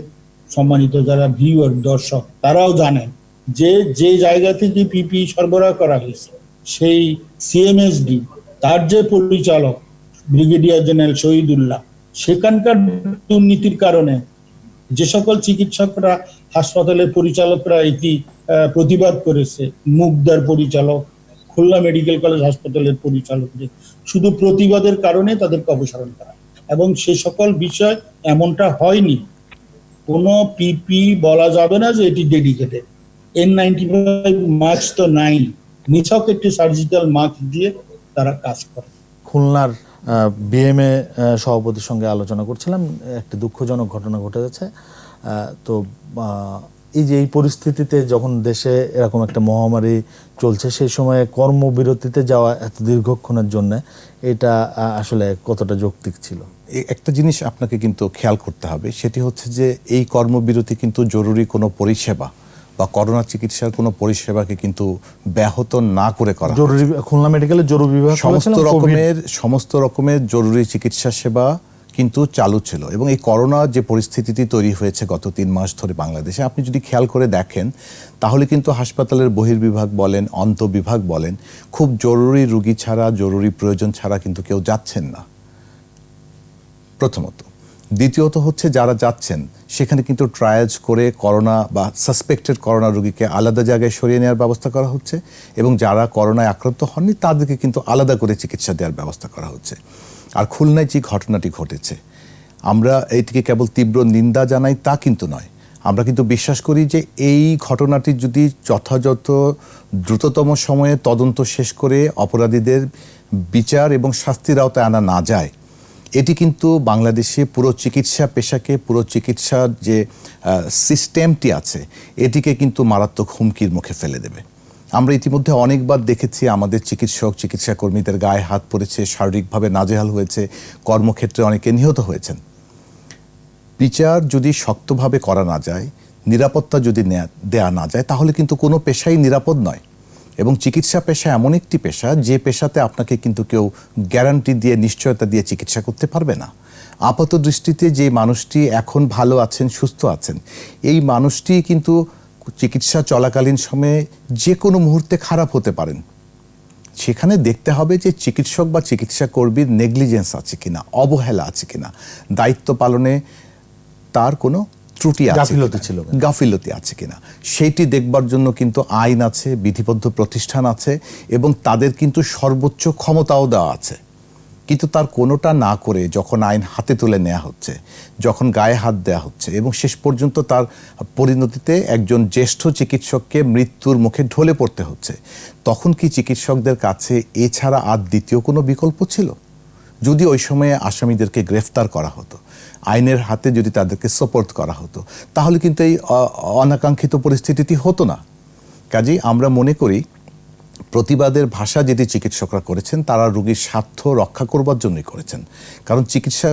সম্মানিত যারা ভিউয়ার, দর্শক, তারাও জানেন যে জায়গা থেকে পিপি সরবরাহ করা হয়েছে, সেই সিএমএসডি তার যে পরিচালক ব্রিগেডিয়ার জেনারেল শহীদুল্লাহ, সেখানকার দুর্নীতির কারণে যে সকল চিকিৎসকরা, হাসপাতালের পরিচালকরা এটি প্রতিবাদ করেছে, মুগদার পরিচালক, খুলনা মেডিকেল কলেজ হাসপাতালের পরিচালকদের শুধু প্রতিবাদের কারণে তাদেরকে অপসারণ করা, এবং সে সকল বিষয় এমনটা হয়নি। কোনো পিপি বলা যাবে না যে এটি ডেডিকেটেড। N95 মাস্ক তো নাই, নিছক একটি সার্জিক্যাল মাস্ক দিয়ে তারা কাজ করে। খুলনার বিএমএ সভাপতির সঙ্গে আলোচনা করছিলাম, একটি দুঃখজনক ঘটনা ঘটে যাচ্ছে। তো এই পরিস্থিতিতে যখন দেশে এরকম একটা মহামারী চলছে, সেই সময়ে কর্মবিরতিতে যাওয়া এত দীর্ঘক্ষণের জন্য এটা আসলে কতটা যৌক্তিক ছিল? একটা জিনিস আপনাকে কিন্তু খেয়াল করতে হবে, সেটি হচ্ছে যে এই কর্মবিরতি কিন্তু জরুরি কোনো পরিষেবা বা করোনা চিকিৎসার কোনো পরিষেবাকে কিন্তু ব্যাহত না করে করা জরুরি খুলনা মেডিকেলের জরুরি বিভাগ সমস্ত রকমের জরুরি চিকিৎসা সেবা কিন্তু চালু ছিল। এবং এই করোনা যে পরিস্থিতিটি তৈরি হয়েছে গত 3 মাস ধরে বাংলাদেশে, আপনি যদি খেয়াল করে দেখেন তাহলে কিন্তু হাসপাতালের বহির্বিভাগ বলেন, অন্তঃবিভাগ বলেন, খুব জরুরি রোগী ছাড়া, জরুরি প্রয়োজন ছাড়া কিন্তু কেউ যাচ্ছেন না প্রথমত। দ্বিতীয়ত হচ্ছে যারা যাচ্ছেন সেখানে কিন্তু ট্রায়ালস করে করোনা বা সাসপেক্টেড করোনা রোগীকে আলাদা জায়গায় সরিয়ে নেওয়ার ব্যবস্থা করা হচ্ছে, এবং যারা করোনায় আক্রান্ত হননি তাদেরকে কিন্তু আলাদা করে চিকিৎসা দেওয়ার ব্যবস্থা করা হচ্ছে। আর খুলনায় যে ঘটনাটি ঘটেছে, আমরা এইটিকে কেবল তীব্র নিন্দা জানাই তা কিন্তু নয়, আমরা কিন্তু বিশ্বাস করি যে এই ঘটনাটি যদি যথাযথ দ্রুততম সময়ে তদন্ত শেষ করে অপরাধীদের বিচার এবং শাস্তির আওতায় আনা না যায়, এটি কিন্তু বাংলাদেশে পুরো চিকিৎসা পেশাকে, পুরো চিকিৎসার যে সিস্টেমটি আছে এটিকে কিন্তু মারাত্মক হুমকির মুখে ফেলে দেবে। আমরা ইতিমধ্যে অনেকবার দেখেছি আমাদের চিকিৎসক, চিকিৎসা কর্মীদের গায়ে হাত পড়েছে, শারীরিকভাবে নাজেহাল হয়েছে, কর্মক্ষেত্রে অনেকে নিহত হয়েছেন। বিচার যদি শক্তভাবে করা না যায়, নিরাপত্তা যদি দেয়া না যায়, তাহলে কিন্তু কোনো পেশাই নিরাপদ নয়। এবং চিকিৎসা পেশা এমন একটি পেশা যে পেশাতে আপনাকে কিন্তু কেউ গ্যারান্টি দিয়ে, নিশ্চয়তা দিয়ে চিকিৎসা করতে পারবে না। আপাত দৃষ্টিতে যে মানুষটি এখন ভালো আছেন, সুস্থ আছেন, এই মানুষটি কিন্তু চিকিৎসা চলাকালীন সময়ে যে কোনো মুহূর্তে খারাপ হতে পারেন। সেখানে দেখতে হবে যে চিকিৎসক বা চিকিৎসা কর্মীর নেগলিজেন্স আছে কিনা, অবহেলা আছে কিনা, দায়িত্ব পালনে তার কোনো ত্রুটি আছে, গাফিলতি আছে কিনা, সেইটি দেখবার জন্য কিন্তু আইন আছে, বিধিবদ্ধ প্রতিষ্ঠান আছে, এবং তাদের কিন্তু সর্বোচ্চ ক্ষমতাও দেওয়া আছে। কিন্তু তার কোনোটা না করে যখন আইন হাতে তুলে নেওয়া হচ্ছে, যখন গায়ে হাত দেওয়া হচ্ছে, এবং শেষ পর্যন্ত তার পরিণতিতে একজন জ্যেষ্ঠ চিকিৎসককে মৃত্যুর মুখে ঢলে পড়তে হচ্ছে, তখন কি চিকিৎসকদের কাছে এছাড়া আর দ্বিতীয় কোনো বিকল্প ছিল? যদি ওই সময়ে আসামিদেরকে গ্রেফতার করা হতো, আইনের হাতে যদি তাদেরকে সোপর্দ করা হতো, তাহলে কিন্তু এই অনাকাঙ্ক্ষিত পরিস্থিতিটি হতো না। কাজেই আমরা মনে করি প্রতিবাদের ভাষা যেটি চিকিৎসকরা করেছেন, তারা রোগীর স্বার্থ রক্ষা করবার জন্যই করেছেন। কারণ চিকিৎসা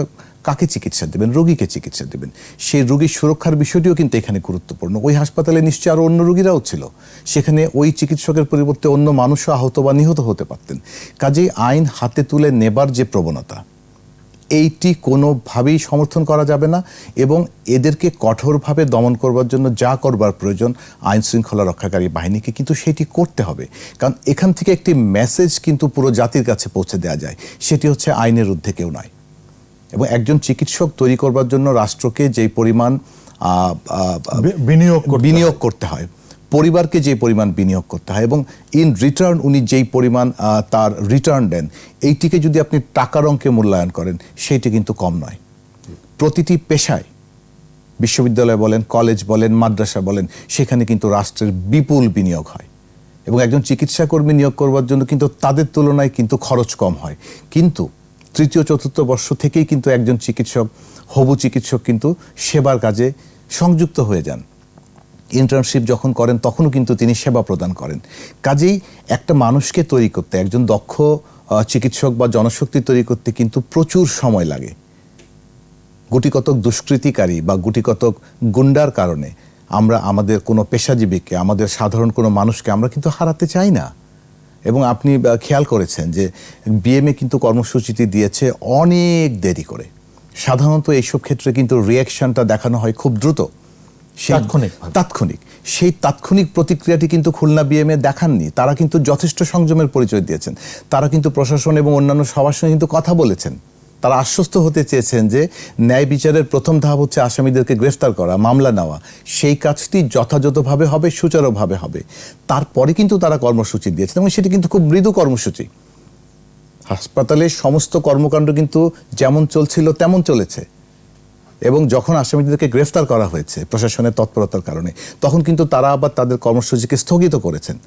কাকে চিকিৎসা দেবেন? রোগীকে চিকিৎসা দেবেন। সেই রোগীর সুরক্ষার বিষয়টিও কিন্তু এখানে গুরুত্বপূর্ণ। ওই হাসপাতালে নিশ্চয়ই আরও অন্য রোগীরাও ছিল, সেখানে ওই চিকিৎসকের পরিবর্তে অন্য মানুষও আহত বা নিহত হতে পারতেন। কাজেই আইন হাতে তুলে নেবার যে প্রবণতা, এইটি কোনোভাবেই সমর্থন করা যাবে না, এবং এদেরকে কঠোরভাবে দমন করবার জন্য যা করবার প্রয়োজন আইন শৃঙ্খলা রক্ষাকারী বাহিনীকে কিন্তু সেটি করতে হবে। কারণ এখান থেকে একটি মেসেজ কিন্তু পুরো জাতির কাছে পৌঁছে দেওয়া যায়, সেটি হচ্ছে আইনের ঊর্ধ্বে কেউ নয়। এবং একজন চিকিৎসক তৈরি করবার জন্য রাষ্ট্রকে যেই পরিমাণ বিনিয়োগ করতে হয়, পরিবারকে যে পরিমাণ বিনিয়োগ করতে হয়, এবং ইন রিটার্ন উনি যেই পরিমাণ তার রিটার্ন দেন, এইটিকে যদি আপনি টাকার অঙ্কে মূল্যায়ন করেন, সেইটি কিন্তু কম নয়। প্রতিটি পেশায়, বিশ্ববিদ্যালয় বলেন, কলেজ বলেন, মাদ্রাসা বলেন, সেখানে কিন্তু রাষ্ট্রের বিপুল বিনিয়োগ হয়, এবং একজন চিকিৎসা কর্মী নিয়োগ করবার জন্য কিন্তু তাদের তুলনায় কিন্তু খরচ কম হয়। কিন্তু তৃতীয় চতুর্থ বর্ষ থেকেই কিন্তু একজন চিকিৎসক, হবু চিকিৎসক কিন্তু সেবার কাজে সংযুক্ত হয়ে যান। ইন্টার্নশিপ যখন করেন তখনও কিন্তু তিনি সেবা প্রদান করেন। কাজেই একটা মানুষকে তৈরি করতে, একজন দক্ষ চিকিৎসক বা জনশক্তি তৈরি করতে কিন্তু প্রচুর সময় লাগে। গুটিকতক দুষ্কৃতিকারী বা গুটিকতক গুন্ডার কারণে আমরা আমাদের কোনো পেশাজীবীকে, আমাদের সাধারণ কোনো মানুষকে আমরা কিন্তু হারাতে চাই না। এবং আপনি খেয়াল করেছেন যে বিএমএ কিন্তু কর্মসূচিটি দিয়েছে অনেক দেরি করে। সাধারণত এইসব ক্ষেত্রে কিন্তু রিয়াকশনটা দেখানো হয় খুব দ্রুত, তাৎক্ষণিক। সেই তাৎক্ষণিক প্রতিক্রিয়াটি কিন্তু খুলনা বিএমএ দেখাননি। তারা কিন্তু যথেষ্ট সংযমের পরিচয় দিয়েছেন। তারা কিন্তু প্রশাসন এবং অন্যান্য সবার সঙ্গে কিন্তু কথা বলেছেন। তারা আশ্বস্ত হতে চেয়েছেন যে ন্যায় বিচারের প্রথম ধাপ হচ্ছে আসামিদেরকে গ্রেফতার করা, মামলা নেওয়া। সেই কাজটি যথাযথভাবে হবে, সুচারুভাবে হবে। তারপরে কিন্তু তারা কর্মসূচি দিয়েছেন, এবং সেটি কিন্তু খুব মৃদু কর্মসূচি। হাসপাতালের সমস্ত কর্মকাণ্ড কিন্তু যেমন চলছিল তেমন চলেছে, এবং যখন আসামিদেরকে গ্রেফতার করা হয়েছে প্রশাসনের তৎপরতার কারণে, তখন কিন্তু তারা আবার তাদের কর্মসূচিকে স্থগিত করেছেন।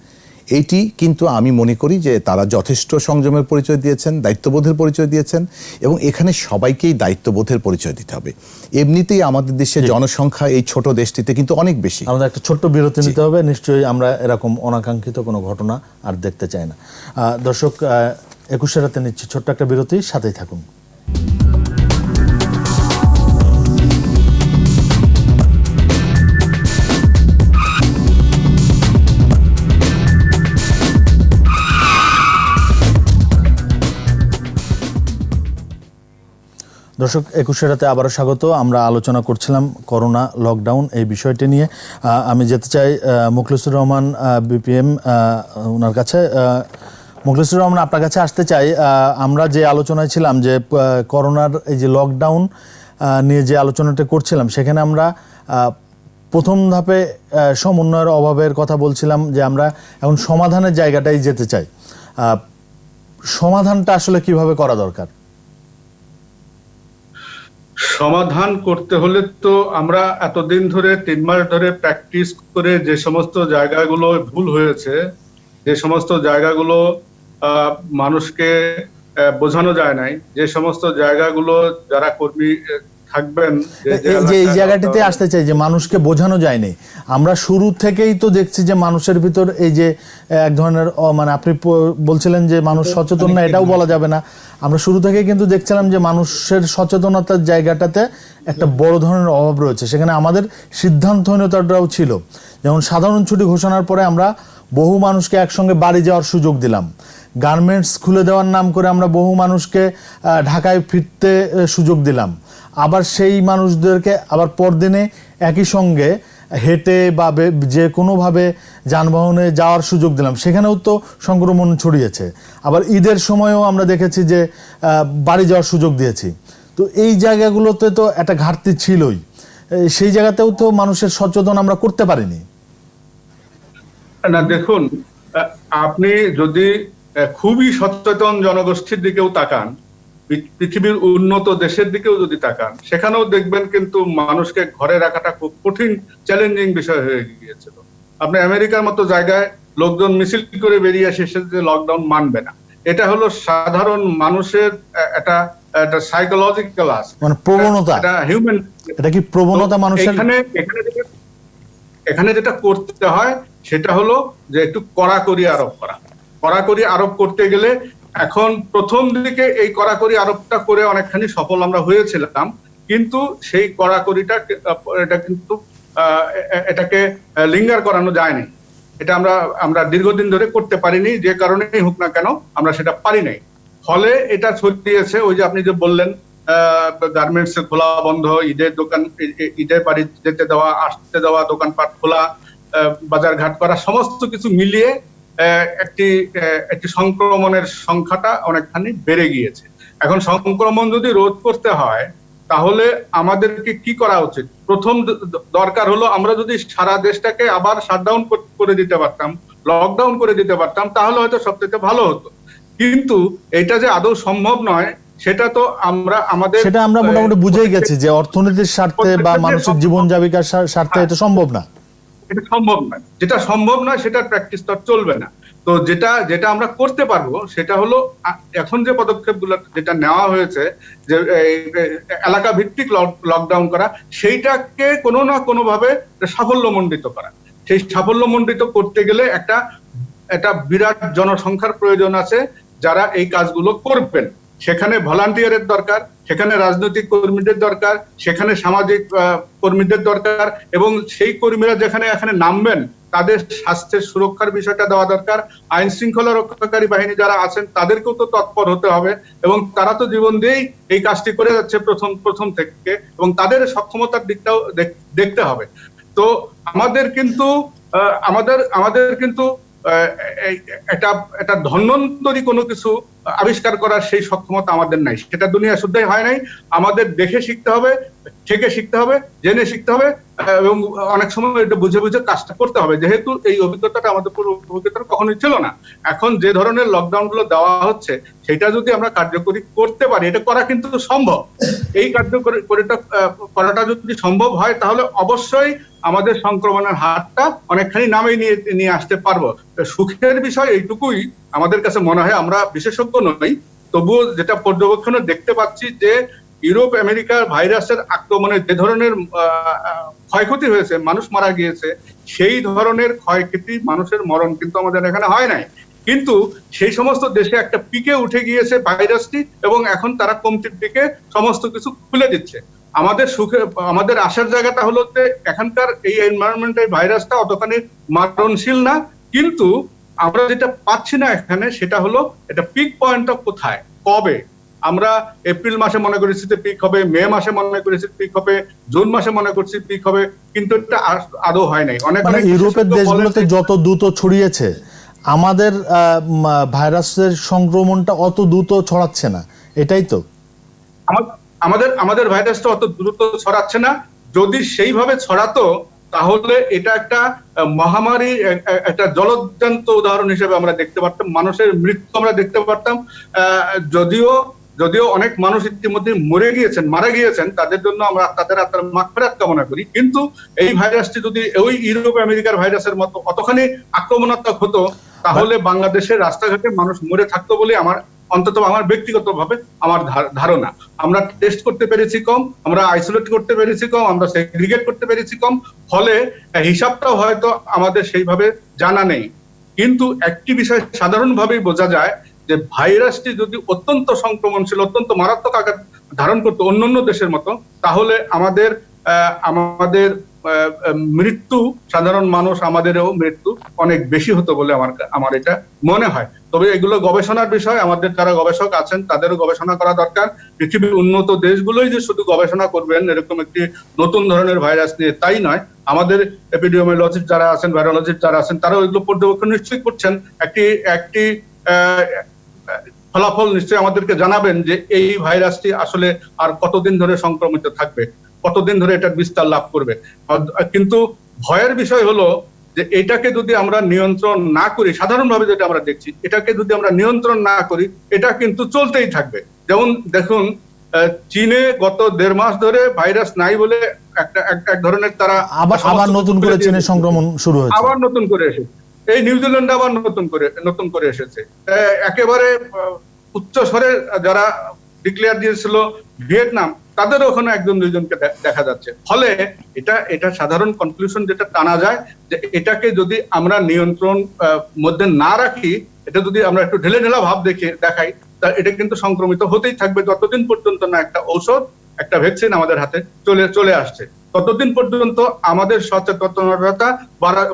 এইটি কিন্তু আমি মনে করি যে তারা যথেষ্ট সংযমের পরিচয় দিয়েছেন, দায়িত্ববোধের পরিচয় দিয়েছেন, এবং এখানে সবাইকেই দায়িত্ববোধের পরিচয় দিতে হবে। এমনিতেই আমাদের দেশে জনসংখ্যা এই ছোট দেশটিতে কিন্তু অনেক বেশি। আমাদের একটা ছোট্ট বিরতি নিতে হবে। নিশ্চয়ই আমরা এরকম অনাকাঙ্ক্ষিত কোনো ঘটনা আর দেখতে চাই না। দর্শক, 21 রাতে নিচ্ছি ছোট্ট একটা বিরতি, সাথেই থাকুন। দর্শক, 21 রাতে আবারও স্বাগত। আমরা আলোচনা করছিলাম করোনা লকডাউন এই বিষয়টি নিয়ে। আমি যেতে চাই মুখলিসুর রহমান বিপিএম ওনার কাছে। মুখলিসুর রহমান, আপনার কাছে আসতে চাই। আমরা যে আলোচনায় ছিলাম যে করোনার এই যে লকডাউন নিয়ে যে আলোচনাটা করছিলাম, সেখানে আমরা প্রথম ধাপে সমন্বয়ের অভাবের কথা বলছিলাম, যে আমরা এখন সমাধানের জায়গাটাই যেতে চাই। সমাধানটা আসলে কিভাবে করা দরকার? সমাধান করতে হলে তো আমরা এতদিন ধরে 3 মাস ধরে প্র্যাকটিস করে যে সমস্ত জায়গাগুলো ভুল হয়েছে, যে সমস্ত জায়গাগুলো মানুষকে বোঝানো যায় নাই, যে সমস্ত জায়গাগুলো যারা কর্মী থাকবেন, এই জায়গাটিতে আসতে চাই যে মানুষকে বোঝানো যায়নি। আমরা শুরু থেকেই তো দেখছি যে মানুষের ভিতর এই যে এক ধরনের মানে আপনি বলছিলেন যে মানুষ সচেতন না, এটাও বলা যাবে না। আমরা শুরু থেকেই কিন্তু দেখছিলাম যে মানুষের সচেতনতার জায়গাটাতে একটা বড় ধরনের অভাব রয়েছে। সেখানে আমাদের সিদ্ধান্তহীনতাটাও ছিল। যেমন সাধারণ ছুটি ঘোষণার পরে আমরা বহু মানুষকে একসঙ্গে বাড়ি যাওয়ার সুযোগ দিলাম। গার্মেন্টস খুলে দেওয়ার নাম করে আমরা বহু মানুষকে ঢাকায় ফিরতে সুযোগ দিলাম। আবার সেই মানুষদেরকে আবার পরদিনে একই সঙ্গে হেঁটে বা যে কোনোভাবে যানবাহনে যাওয়ার সুযোগ দিলাম। সেখানেও তো সংক্রমণ ছড়িয়েছে। আবার ঈদের সময়ও আমরা দেখেছি যে বাড়ি যাওয়ার সুযোগ দিয়েছি। তো এই জায়গাগুলোতে তো একটা ঘাটতি ছিলই। সেই জায়গাতেও তো মানুষের সচেতন আমরা করতে পারিনি। না, দেখুন, আপনি যদি খুবই সচেতন জনগোষ্ঠীর দিকেও তাকান, পৃথিবীর উন্নত দেশের দিকেও যদি তাকান, সেখানেও দেখবেন কিন্তু মানুষকে ঘরে রাখাটা খুব কঠিন, চ্যালেঞ্জিং বিষয় হয়ে গিয়েছিল। আপনি আমেরিকার মতো জায়গায় লোকজন মিছিল করে বেরিয়ে এসেছে যে লকডাউন মানবে না। এটা হলো সাধারণ মানুষের একটা সাইকোলজিক্যাল মানে প্রবণতা, এটা হিউম্যান। এটা কি প্রবণতা মানুষের? এখানে যেটা করতে হয় সেটা হলো যে একটু কড়াকড়ি আরোপ করা। কড়াকড়ি আরোপ করতে গেলে এখন প্রথম দিকে এই কড়াকড়ি আরোপটা করে অনেকখানি সফল আমরা হয়েছিলাম, কিন্তু সেই কড়াকড়িটা এটাকে লিঙ্গার করানো যায়নি। এটা আমরা দীর্ঘদিন ধরে করতে পারিনি, যে কারণেই হোক না কেন আমরা সেটা পারি নাই। ফলে এটা ছড়িয়েছে। ওই যে আপনি যে বললেন গার্মেন্টস খোলা বন্ধ, ঈদের বাড়ি যেতে দেওয়া, আসতে দেওয়া, দোকানপাট খোলা, বাজার ঘাট করা, সমস্ত কিছু মিলিয়ে একটি সংক্রমণের সংখ্যাটা অনেকখানি বেড়ে গিয়েছে। এখন সংক্রমণ যদি রোধ করতে হয় তাহলে আমাদেরকে কি করা উচিত? প্রথম দরকার হলো আমরা যদি সারা দেশটাকে আবার শাটডাউন করে দিতে পারতাম, লকডাউন করে দিতে পারতাম, তাহলে হয়তো সবচেয়ে ভালো হতো। কিন্তু এটা যে আদৌ সম্ভব নয় সেটা তো সেটা আমরা মোটামুটি বুঝেই গেছি যে অর্থনীতির স্বার্থে বা মানুষের জীবন জীবিকার স্বার্থে এটা সম্ভব না। এটা সম্ভব নয়। যেটা সম্ভব নয় সেটার প্র্যাকটিস তো চলবে না। তো যেটা আমরা করতে পারবো সেটা হলো এখন যে পদক্ষেপগুলো যেটা নেওয়া হয়েছে, যে এলাকা ভিত্তিক লকডাউন করা, সেইটাকে কোনো না কোনো ভাবে সাফল্যমণ্ডিত করা। সেই সাফল্যমণ্ডিত করতে গেলে একটা বিরাট জনসংখ্যার প্রয়োজন আছে যারা এই কাজগুলো করবেন। সেখানে ভলান্টিয়ারের দরকার, সেখানে রাজনৈতিক কর্মীদের দরকার, সেখানে সামাজিক কর্মীদের দরকার, এবং সেই কর্মীরা এখানে নামবেন তাদের স্বাস্থ্যের সুরক্ষার বিষয়টা দেওয়া দরকার। আইন শৃঙ্খলা রক্ষাকারী বাহিনী যারা আছেন তাদেরকেও তো তৎপর হতে হবে, এবং তারা তো জীবন দিয়েই এই কাজটি করে যাচ্ছে প্রথম থেকে, এবং তাদের সক্ষমতার দিকটাও দেখতে হবে। তো আমাদের কিন্তু এটা ধন্বন্তরী কোনো কিছু আবিষ্কার করার সেই সক্ষমতা আমাদের নাই। সেটা দুনিয়া শুদ্ধই হয় নাই। আমাদের দেখে শিখতে হবে, থেকে শিখতে হবে, জেনে শিখতে হবে, এবং অনেক সময় এটা বুঝে বুঝে কাজটা করতে হবে, যেহেতু এই অভিজ্ঞতাটা আমাদের পূর্ব অভিজ্ঞতা কখনোই ছিল না। এখন যে ধরনের লকডাউন গুলো দেওয়া হচ্ছে সেটা যদি আমরা কার্যকরী করতে পারি, এটা করা কিন্তু সম্ভব। এই করাটা যদি সম্ভব হয় তাহলে অবশ্যই আমাদের সংক্রমণের হারটা অনেকখানি নামে নিয়ে আসতে পারবো। সুখের বিষয় এইটুকুই, আমাদের কাছে মনে হয়, আমরা বিশেষজ্ঞ নই, তবুও যেটা পর্যবেক্ষণে দেখতে পাচ্ছি যে ইউরোপ আমেরিকার ভাইরাসের আক্রমণে যে ধরনের ক্ষয়ক্ষতি হয়েছে, মানুষ মারা গিয়েছে, সেই ধরনের ক্ষয়ক্ষতি, মানুষের মরণ কিন্তু আমাদের এখানে হয় নাই। কিন্তু সেই সমস্ত দেশে একটা পিকে উঠে গিয়েছে ভাইরাসটি, এবং এখন তারা কমতির দিকে সমস্ত কিছু খুলে দিচ্ছে। আমাদের আসার জায়গাটা হলো যে এখানকার এই এনভায়রনমেন্টে ভাইরাসটা অতখানি মারণশীল না, কিন্তু আমরা যেটা পাচ্ছি না এখানে সেটা হলো এটা পিক পয়েন্টটা কোথায়, কবে, আমরা এপ্রিল মাসে মনে করেছি যে পিক হবে, মে মাসে মনে করেছি পিক হবে, জুন মাসে মনে করছি পিক হবে, কিন্তু এটা আদৌ হয় নাই। অনেক মানে ইউরোপের দেশগুলোতে যত দ্রুত ছড়িয়েছে, আমাদের ভাইরাসের সংক্রমণটা অত দ্রুত ছড়াচ্ছে না, এটাই তো। আমাদের ভাইরাসটা অত দ্রুত ছড়াচ্ছে না। যদি সেইভাবে ছড়াতো তাহলে এটা একটা মহামারী, একটা জলজ্যান্ত উদাহরণ হিসেবে আমরা দেখতে পারতাম, মানুষের মৃত্যু আমরা দেখতে পারতাম। যদিও অনেক মানুষ ইতিমধ্যে মারা গিয়েছেন, তাদের জন্য আমরা তাদের আত্মার মাগফিরাত কামনা করি। কিন্তু এই ভাইরাসটি যদি ওই ইউরোপ আমেরিকার ভাইরাসের মতো অতখানি আক্রমণাত্মক হতো, তাহলে বাংলাদেশের রাস্তাঘাটে মানুষ মরে থাকতো বলে অন্তত আমার ব্যক্তিগতভাবে আমার ধারণা। আমরা টেস্ট করতে পেরেছি কম, আমরা আইসোলেট করতে পেরেছি কম, আমরা সেগ্রিগেট করতে পেরেছি কম, ফলে হিসাবটাও হয়তো আমাদের সেইভাবে জানা নেই। কিন্তু একটি বিষয় সাধারণভাবেই বোঝা যায় যে ভাইরাসটি যদি অত্যন্ত সংক্রমণশীল, অত্যন্ত মারাত্মক আকার ধারণ করতো অন্যান্য দেশের মতো, তাহলে আমাদের মৃত্যু, সাধারণ মানুষ আমাদেরও মৃত্যু অনেক বেশি হতো বলে আমার এটা মনে হয়। তবে এগুলো গবেষণার বিষয়, আমাদের যারা গবেষক আছেন তাদেরও গবেষণা করা দরকার। পৃথিবীর উন্নত দেশগুলোই যে শুধু গবেষণা করবেন এরকম একটি নতুন ধরনের ভাইরাস নিয়ে তাই নয়, আমাদের এপিডেমিওলজিস্ট যারা আছেন, ভাইরোলজিস্ট যারা আছেন, তারাও এগুলো পর্যবেক্ষণ নিশ্চয়ই করছেন। একটি ফলাফল নিশ্চয়ই আমাদেরকে জানাবেন যে এই ভাইরাসটি আসলে আর কতদিন ধরে সংক্রমিত থাকবে, কতদিন ধরে এটার বিস্তার লাভ করবে। কিন্তু ভয়ের বিষয় হলো যে এটাকে যদি আমরা নিয়ন্ত্রণ না করি, সাধারণভাবে যেটা আমরা দেখছি, এটাকে যদি আমরা নিয়ন্ত্রণ না করি, এটা কিন্তু চলতেই থাকবে। যেমন দেখুন, চীনে গত 1.5 মাস ধরে ভাইরাস নাই বলে এক ধরনের তারা আবার নতুন করে চীনের সংক্রমণ শুরু হয়েছে, আবার নতুন করে এসেছে। এই নিউজিল্যান্ড আবার নতুন করে এসেছে। একেবারে উচ্চ স্বরে যারা ডিক্লেয়ার দিয়েছিল ভিয়েতনাম, তাদেরও ওখানে 1-2জনকে দেখা যাচ্ছে। ফলে এটা সাধারণ কনক্লুশন যেটা টানা যায় যে এটাকে যদি আমরা নিয়ন্ত্রণ মধ্যে না রাখি, এটা যদি আমরা একটু ঢেলা ভাব দেখাই, তা এটা কিন্তু সংক্রমিত হতেই থাকবে যতদিন পর্যন্ত না একটা ঔষধ, একটা ভ্যাকসিন আমাদের হাতে চলে আসছে। ততদিন পর্যন্ত আমাদের সচেতনতা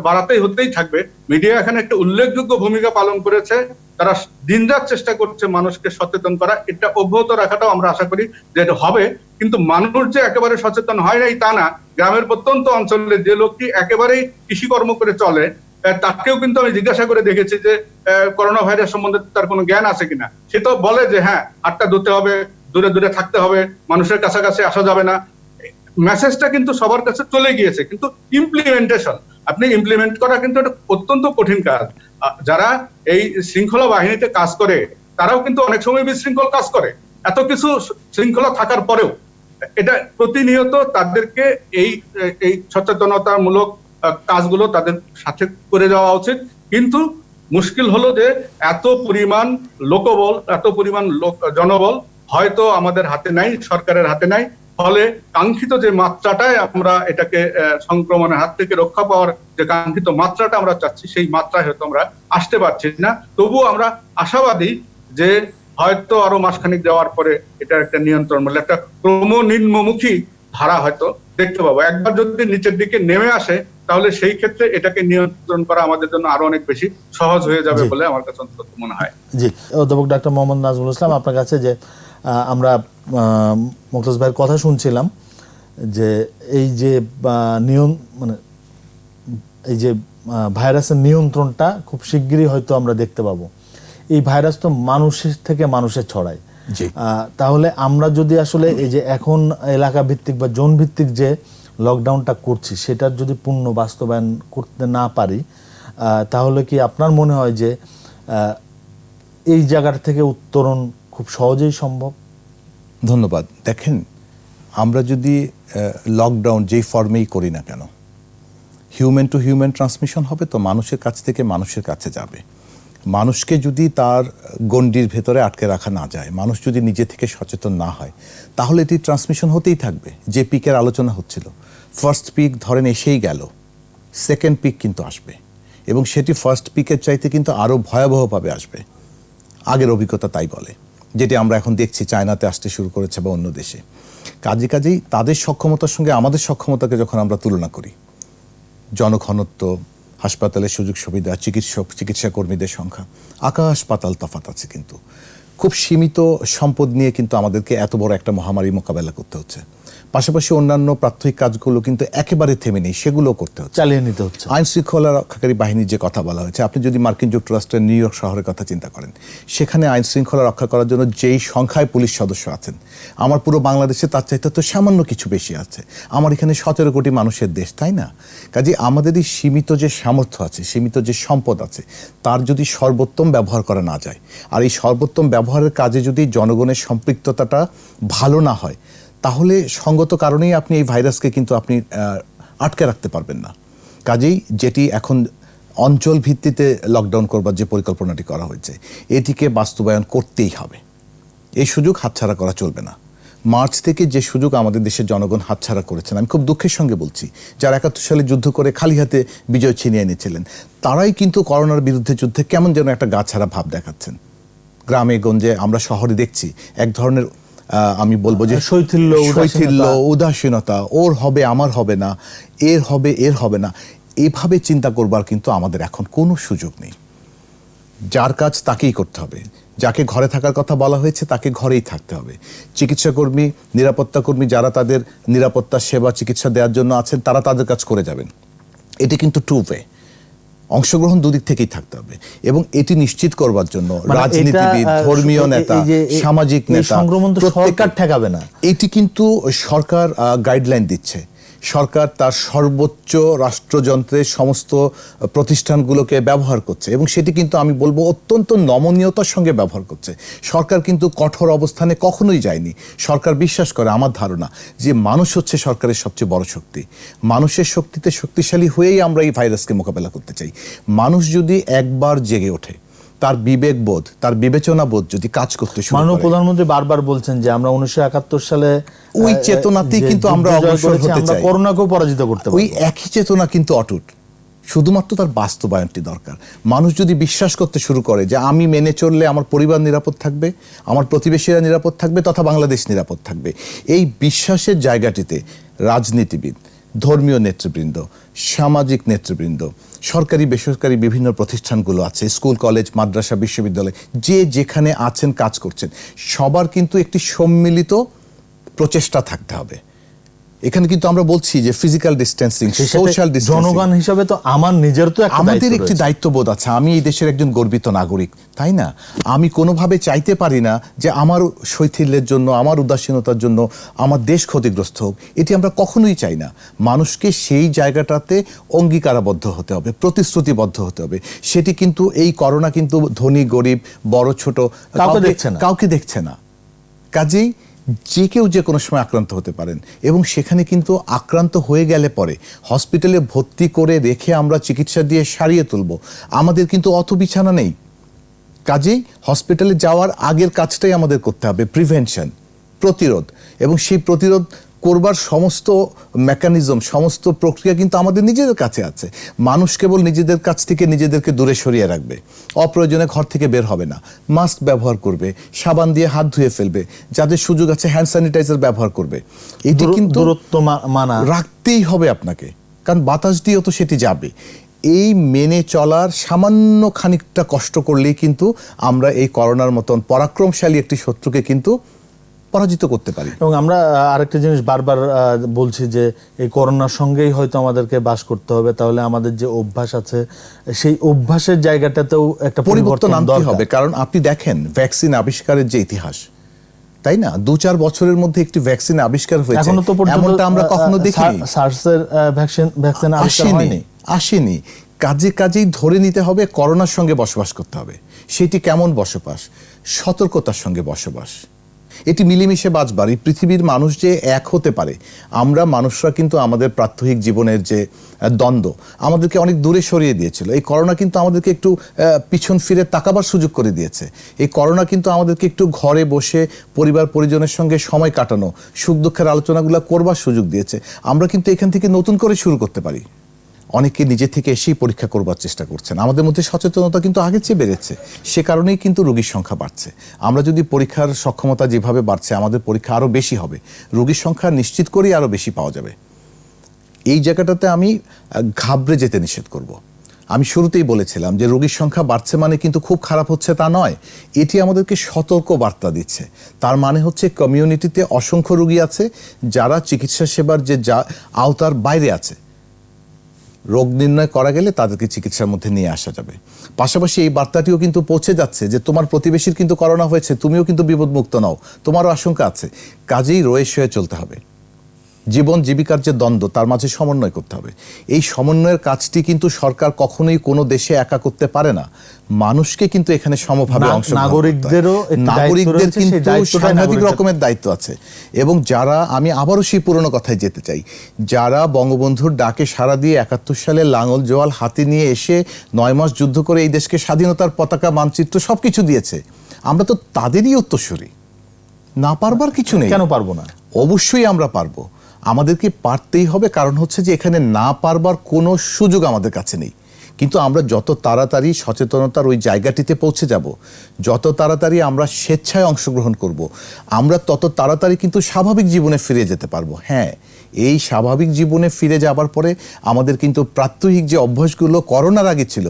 বাড়াতেই হতেই থাকবে। মিডিয়া এখানে একটা উল্লেখযোগ্য ভূমিকা পালন করেছে, তারা দিনরাত চেষ্টা করছে মানুষকে সচেতন করা। এটা অব্যাহত রাখাটাও আমরা আশা করি যে এটা হবে। কিন্তু মানুষ যে একেবারে সচেতন হয় নাই তা না। গ্রামের প্রত্যন্ত অঞ্চলে যে লোকটি একেবারেই কৃষিকর্ম করে চলে, তাকেও কিন্তু আমি জিজ্ঞাসা করে দেখেছি যে করোনা ভাইরাস সম্বন্ধে তার কোনো জ্ঞান আছে কিনা। সে তো বলে যে হ্যাঁ, হাতটা ধুতে হবে, দূরে থাকতে হবে, মানুষের কাছাকাছি আসা যাবে না। মেসেজটা কিন্তু সবার কাছে চলে গিয়েছে, কিন্তু ইমপ্লিমেন্টেশন, আপনি ইমপ্লিমেন্ট করা কিন্তু একটা অত্যন্ত কঠিন কাজ। যারা এই শৃঙ্খলা বাহিনীতে কাজ করে তারাও কিন্তু অনেক সময় বিশৃঙ্খল কাজ করে। এত কিছু শৃঙ্খলা থাকার পরেও এটা প্রতিনিয়ত তাদেরকে এই সচেতনতামূলক কাজগুলো তাদের সাথে করে যাওয়া উচিত। কিন্তু মুশকিল হলো যে এত পরিমাণ লোকবল, এত পরিমাণ জনবল হয়তো আমাদের হাতে নাই, সরকারের হাতে নাই। ফলে কাঙ্ক্ষিত যে মাত্রাটায় আমরা এটাকে সংক্রমণের হাত থেকে রক্ষা পাওয়ার যে কাঙ্ক্ষিত মাত্রাটা আমরা চাচ্ছি, সেই মাত্রায় হয়তো আমরা আসতে পারছি না। তবুও আমরা আশাবাদী যে হয়তো আরো মাসখানেক যাওয়ার পরে এটা একটা নিয়ন্ত্রণ, মানে একটা ক্রমনিম্নমুখী ধারা হয়তো দেখতে পাবো। একবার যদি নিচের দিকে নেমে আসে, তাহলে সেই ক্ষেত্রে এটাকে নিয়ন্ত্রণ করা আমাদের জন্য আরো অনেক বেশি সহজ হয়ে যাবে বলে আমার কাছে অন্তত মনে হয়। জি, অধ্যাপক ডাক্তার মোহাম্মদ নাজমুল ইসলাম, আপনার কাছে যে আমরা মুক্তাজ ভাইয়ের কথা শুনছিলাম যে এই যে এই যে ভাইরাসের নিয়ন্ত্রণটা খুব শিগগিরই হয়তো আমরা দেখতে পাবো। এই ভাইরাস তো মানুষের থেকে মানুষে ছড়ায়। তাহলে আমরা যদি আসলে এই যে এখন এলাকা ভিত্তিক বা জোন ভিত্তিক যে লকডাউনটা করছি, সেটার যদি পূর্ণ বাস্তবায়ন করতে না পারি, তাহলে কি আপনার মনে হয় যে এই জায়গার থেকে উত্তরণ খুব সহজেই সম্ভব? ধন্যবাদ। দেখেন, আমরা যদি লকডাউন যেই ফর্মেই করি না কেন, হিউম্যান টু হিউম্যান ট্রান্সমিশন হবে, তো মানুষের কাছ থেকে মানুষের কাছে যাবে। মানুষকে যদি তার গণ্ডির ভেতরে আটকে রাখা না যায়, মানুষ যদি নিজে থেকে সচেতন না হয়, তাহলে এটি ট্রান্সমিশন হতেই থাকবে। যে পিকের আলোচনা হচ্ছিল, ফার্স্ট পিক ধরেন এসেই গেল, সেকেন্ড পিক কিন্তু আসবে, এবং সেটি ফার্স্ট পিকের চাইতে কিন্তু আরও ভয়াবহভাবে আসবে। আগের অভিজ্ঞতা তাই বলে, যেটি আমরা এখন দেখছি চায়নাতে আসতে শুরু করেছে বা অন্য দেশে। কাজেই তাদের সক্ষমতার সঙ্গে আমাদের সক্ষমতাকে যখন আমরা তুলনা করি, জনঘনত্ব, হাসপাতালের সুযোগ সুবিধা, চিকিৎসা কর্মীদের সংখ্যা, আকাশ পাতাল তফাৎ আছে। কিন্তু খুব সীমিত সম্পদ নিয়ে কিন্তু আমাদেরকে এত বড় একটা মহামারী মোকাবেলা করতে হচ্ছে। পাশাপাশি অন্যান্য প্রাথমিক কাজগুলো কিন্তু একেবারে থেমে নেই, সেগুলো করতে হচ্ছে, চালিয়ে নিতে হচ্ছে। আইন শৃঙ্খলা রক্ষাকারী বাহিনীর যে কথা বলা হয়েছে, আপনি যদি মার্কিন যুক্তরাষ্ট্রের নিউ ইয়র্ক শহরের কথা চিন্তা করেন, সেখানে আইন শৃঙ্খলা রক্ষা করার জন্য যেই সংখ্যায় পুলিশ সদস্য আছেন, আমার পুরো বাংলাদেশে তার চাইতে তো সামান্য কিছু বেশি আছে। আমার এখানে 17 কোটি মানুষের দেশ, তাই না? কাজে আমাদের এই সীমিত যে সামর্থ্য আছে, সীমিত যে সম্পদ আছে, তার যদি সর্বোত্তম ব্যবহার করা না যায়, আর এই সর্বোত্তম ব্যবহারের কাজে যদি জনগণের সম্পৃক্ততাটা ভালো না হয়, তাহলে সঙ্গত কারণেই আপনি এই ভাইরাসকে কিন্তু আপনি আটকে রাখতে পারবেন না। কাজেই যেটি এখন অঞ্চল ভিত্তিতে লকডাউন করবার যে পরিকল্পনাটি করা হয়েছে, এটিকে বাস্তবায়ন করতেই হবে। এই সুযোগ হাতছাড়া করা চলবে না। মার্চ থেকে যে সুযোগ আমাদের দেশের জনগণ হাতছাড়া করেছেন, আমি খুব দুঃখের সঙ্গে বলছি, যারা 71 সালে যুদ্ধ করে খালি হাতে বিজয় ছিনিয়ে এনেছিলেন, তারাই কিন্তু করোনার বিরুদ্ধে যুদ্ধে কেমন যেন একটা গা ছাড়া ভাব দেখাচ্ছেন। গ্রামে গঞ্জে, আমরা শহরে দেখছি এক ধরনের আমি বলবো যে শৈথিল্য, উদাসীনতা, ওর হবে আমার হবে না, এর হবে এর হবে না, এভাবে চিন্তা করবার কিন্তু আমাদের এখন কোনো সুযোগ নেই। যার কাজ তাকেই করতে হবে। যাকে ঘরে থাকার কথা বলা হয়েছে তাকে ঘরেই থাকতে হবে। চিকিৎসাকর্মী, নিরাপত্তাকর্মী যারা তাদের নিরাপত্তা সেবা চিকিৎসা দেওয়ার জন্য আছেন, তারা তাদের কাজ করে যাবেন। এটি কিন্তু টু ওয়ে, অংশগ্রহণ দুদিক থেকেই থাকতে হবে। এবং এটি নিশ্চিত করবার জন্য রাজনীতিবিদ, ধর্মীয় নেতা, সামাজিক নেতা, সরকার ঠেকাবে না। এটি কিন্তু সরকার গাইডলাইন দিচ্ছে। সরকার তার সর্বোচ্চ রাষ্ট্রযন্ত্রের সমস্ত প্রতিষ্ঠানগুলোকে ব্যবহার করছে, এবং সেটি কিন্তু আমি বলবো অত্যন্ত নমনীয়তার সঙ্গে ব্যবহার করছে। সরকার কিন্তু কঠোর অবস্থানে কখনোই যায়নি। সরকার বিশ্বাস করে, আমার ধারণা, যে মানুষ হচ্ছে সরকারের সবচেয়ে বড় শক্তি। মানুষের শক্তিতে শক্তিশালী হয়েই আমরা এই ভাইরাসকে মোকাবেলা করতে চাই। মানুষ যদি একবার জেগে ওঠে, তার বিবেকবোধ, তার বিবেচনা বোধ যদি কাজ করতে শুরু করে। মাননীয় প্রধানমন্ত্রী বারবার বলছেন যে আমরা 1971 সালে ওই চেতনাতেই কিন্তু আমরা অগ্রসর হতে চাই, করোনাকেও পরাজিত করতে পারব। ওই একই চেতনা কিন্তু অটুট, শুধুমাত্র তার বাস্তবায়নটি দরকার। মানুষ যদি বিশ্বাস করতে শুরু করে যে আমি মেনে চললে আমার পরিবার নিরাপদ থাকবে, আমার প্রতিবেশীরা নিরাপদ থাকবে, তথা বাংলাদেশ নিরাপদ থাকবে, এই বিশ্বাসের জায়গাটিতে রাজনীতিবিদ, ধর্মীয় নেতৃবৃন্দ, সামাজিক নেতৃবৃন্দ, সরকারি বেসরকারি বিভিন্ন প্রতিষ্ঠানগুলো আছে, স্কুল কলেজ মাদ্রাসা বিশ্ববিদ্যালয়, যে যেখানে আছেন কাজ করছেন, সবার কিন্তু একটি সম্মিলিত প্রচেষ্টা থাকতে হবে। এখানে কিন্তু আমরা বলছি যে ফিজিক্যাল ডিস্টেন্সিং, সোশ্যাল ডিস্টেন্সিং, জনগণ হিসেবে তো আমার নিজের তো আমাদের একটি দায়িত্ববোধ আছে। আমি এই দেশের একজন গর্বিত নাগরিক, তাই না? আমি কোনোভাবে চাইতে পারি না যে আমার শৈথিল্যের জন্য, আমার উদাসীনতার জন্য আমার দেশ ক্ষতিগ্রস্ত হোক। এটি আমরা কখনোই চাই না। মানুষকে সেই জায়গাটাতে অঙ্গীকারাবদ্ধ হতে হবে, প্রতিশ্রুতিবদ্ধ হতে হবে। সেটি কিন্তু এই করোনা কিন্তু ধনী গরিব, বড় ছোট কাউকে দেখছে না। কাজেই যে কেউ যে কোনো সময় আক্রান্ত হতে পারেন, এবং সেখানে কিন্তু আক্রান্ত হয়ে গেলে পরে হসপিটালে ভর্তি করে রেখে আমরা চিকিৎসা দিয়ে সারিয়ে তুলব, আমাদের কিন্তু অত বিছানা নেই। কাজেই হসপিটালে যাওয়ার আগের কাজটাই আমাদের করতে হবে, প্রিভেনশন, প্রতিরোধ। এবং সেই প্রতিরোধ করবার সমস্ত মেকানিজম, সমস্ত প্রক্রিয়া কিন্তু আমাদের নিজেদের কাছে আছে। মানুষ কেবল নিজেদের কাছ থেকে নিজেদেরকে দূরে সরিয়ে রাখবে, অপ্রয়োজনে ঘর থেকে বের হবে না, মাস্ক ব্যবহার করবে, সাবান দিয়ে হাত ধুয়ে ফেলবে, যাদের সুযোগ আছে হ্যান্ড স্যানিটাইজার ব্যবহার করবে। এটি কিন্তু দূরত্ব মানা রাখতেই হবে আপনাকে, কারণ বাতাস দিয়েও তো সেটি যাবে। এই মেনে চলার সামান্য খানিকটা কষ্ট করলেই কিন্তু আমরা এই করোনার মতন পরাক্রমশালী একটি শত্রুকে কিন্তু পরাজিত করতে পারি। এবং আমরা আরেকটা জিনিস বারবার বলছি যে এই করোনার সঙ্গেই হয়তো আমাদেরকে বাস করতে হবে, তাহলে আমাদের যে অভ্যাস আছে সেই অভ্যাসের জায়গাটাতেও একটা পরিবর্তন আনতে হবে। কারণ আপনি দেখেন ভ্যাকসিন আবিষ্কারের যে ইতিহাস, তাই না? 2-4 বছরের মধ্যে একটি ভ্যাকসিন আবিষ্কার হয়েছে, এমনটা আমরা কখনো দেখিনি। সার্সের ভ্যাকসিন আসেনি। কাজেই ধরে নিতে হবে করোনার সঙ্গে বসবাস করতে হবে। সেটি কেমন বসবাস? সতর্কতার সঙ্গে বসবাস। এটি মিলেমিশে বাঁচবার, এই পৃথিবীর মানুষ যে এক হতে পারে। আমরা মানুষরা কিন্তু আমাদের প্রাত্যহিক জীবনের যে দ্বন্দ্ব আমাদেরকে অনেক দূরে সরিয়ে দিয়েছিল। এই করোনা কিন্তু আমাদেরকে একটু পিছন ফিরে তাকাবার সুযোগ করে দিয়েছে। এই করোনা কিন্তু আমাদেরকে একটু ঘরে বসে পরিবার পরিজনের সঙ্গে সময় কাটানো, সুখ দুঃখের আলোচনাগুলো করবার সুযোগ দিয়েছে। আমরা কিন্তু এখান থেকে নতুন করে শুরু করতে পারি। অনেকে নিজে থেকে এসেই পরীক্ষা করবার চেষ্টা করছেন। আমাদের মধ্যে সচেতনতা কিন্তু আগের চেয়ে বেড়েছে, সে কারণেই কিন্তু রোগীর সংখ্যা বাড়ছে। আমরা যদি পরীক্ষার সক্ষমতা যেভাবে বাড়ছে, আমাদের পরীক্ষা আরও বেশি হবে, রোগীর সংখ্যা নিশ্চিত করেই আরও বেশি পাওয়া যাবে। এই জায়গাটাতে আমি ঘাবড়ে যেতে নিষেধ করব। আমি শুরুতেই বলেছিলাম যে রোগীর সংখ্যা বাড়ছে মানে কিন্তু খুব খারাপ হচ্ছে তা নয়, এটি আমাদেরকে সতর্ক বার্তা দিচ্ছে। তার মানে হচ্ছে কমিউনিটিতে অসংখ্য রোগী আছে যারা চিকিৎসা সেবার যে আওতার বাইরে আছে। রোগ নির্ণয় করা গেলে তাদেরকে চিকিৎসার মধ্যে নিয়ে আসা যাবে। পাশাপাশি এই বার্তাটিও কিন্তু পৌঁছে যাচ্ছে যে তোমার প্রতিবেশীর কিন্তু করোনা হয়েছে, তুমিও কিন্তু বিপদমুক্ত নও, তোমারও আশঙ্কা আছে, কাজেই রয়ে শুয়ে চলতে হবে। জীবন জীবিকার যে দ্বন্দ্ব, তার মাঝে সমন্বয় করতে হবে। এই সমন্বয়ের কাজটি কিন্তু সরকার কখনোই কোনো দেশে একা করতে পারে না, মানুষকে কিন্তু এখানে সমভাবে নাগরিকদের কিন্তু সাংঘাতিক রকমের দায়িত্ব আছে। এবং যারা, আমি আবারও সেই পুরনো কথায় যেতে চাই, যারা বঙ্গবন্ধুর ডাকে সাড়া দিয়ে 71 সালে লাঙল জোয়াল হাতে নিয়ে এসে 9 মাস যুদ্ধ করে এই দেশকে স্বাধীনতার পতাকা মানচিত্র সবকিছু দিয়েছে, আমরা তো তাদেরই উত্তরসূরি। না পারবার কিছু নেই। কেন পারবো না? অবশ্যই আমরা পারবো, আমাদেরকে পারতেই হবে। কারণ হচ্ছে যে এখানে না পারবার কোনো সুযোগ আমাদের কাছে নেই। কিন্তু আমরা যত তাড়াতাড়ি সচেতনতার ওই জায়গাটিতে পৌঁছে যাব, যত তাড়াতাড়ি আমরা স্বেচ্ছায় অংশগ্রহণ করব, আমরা তত তাড়াতাড়ি কিন্তু স্বাভাবিক জীবনে ফিরে যেতে পারবো। হ্যাঁ, এই স্বাভাবিক জীবনে ফিরে যাবার পরে আমাদের কিন্তু প্রাত্যহিক যে অভ্যাসগুলো করোনার আগে ছিল,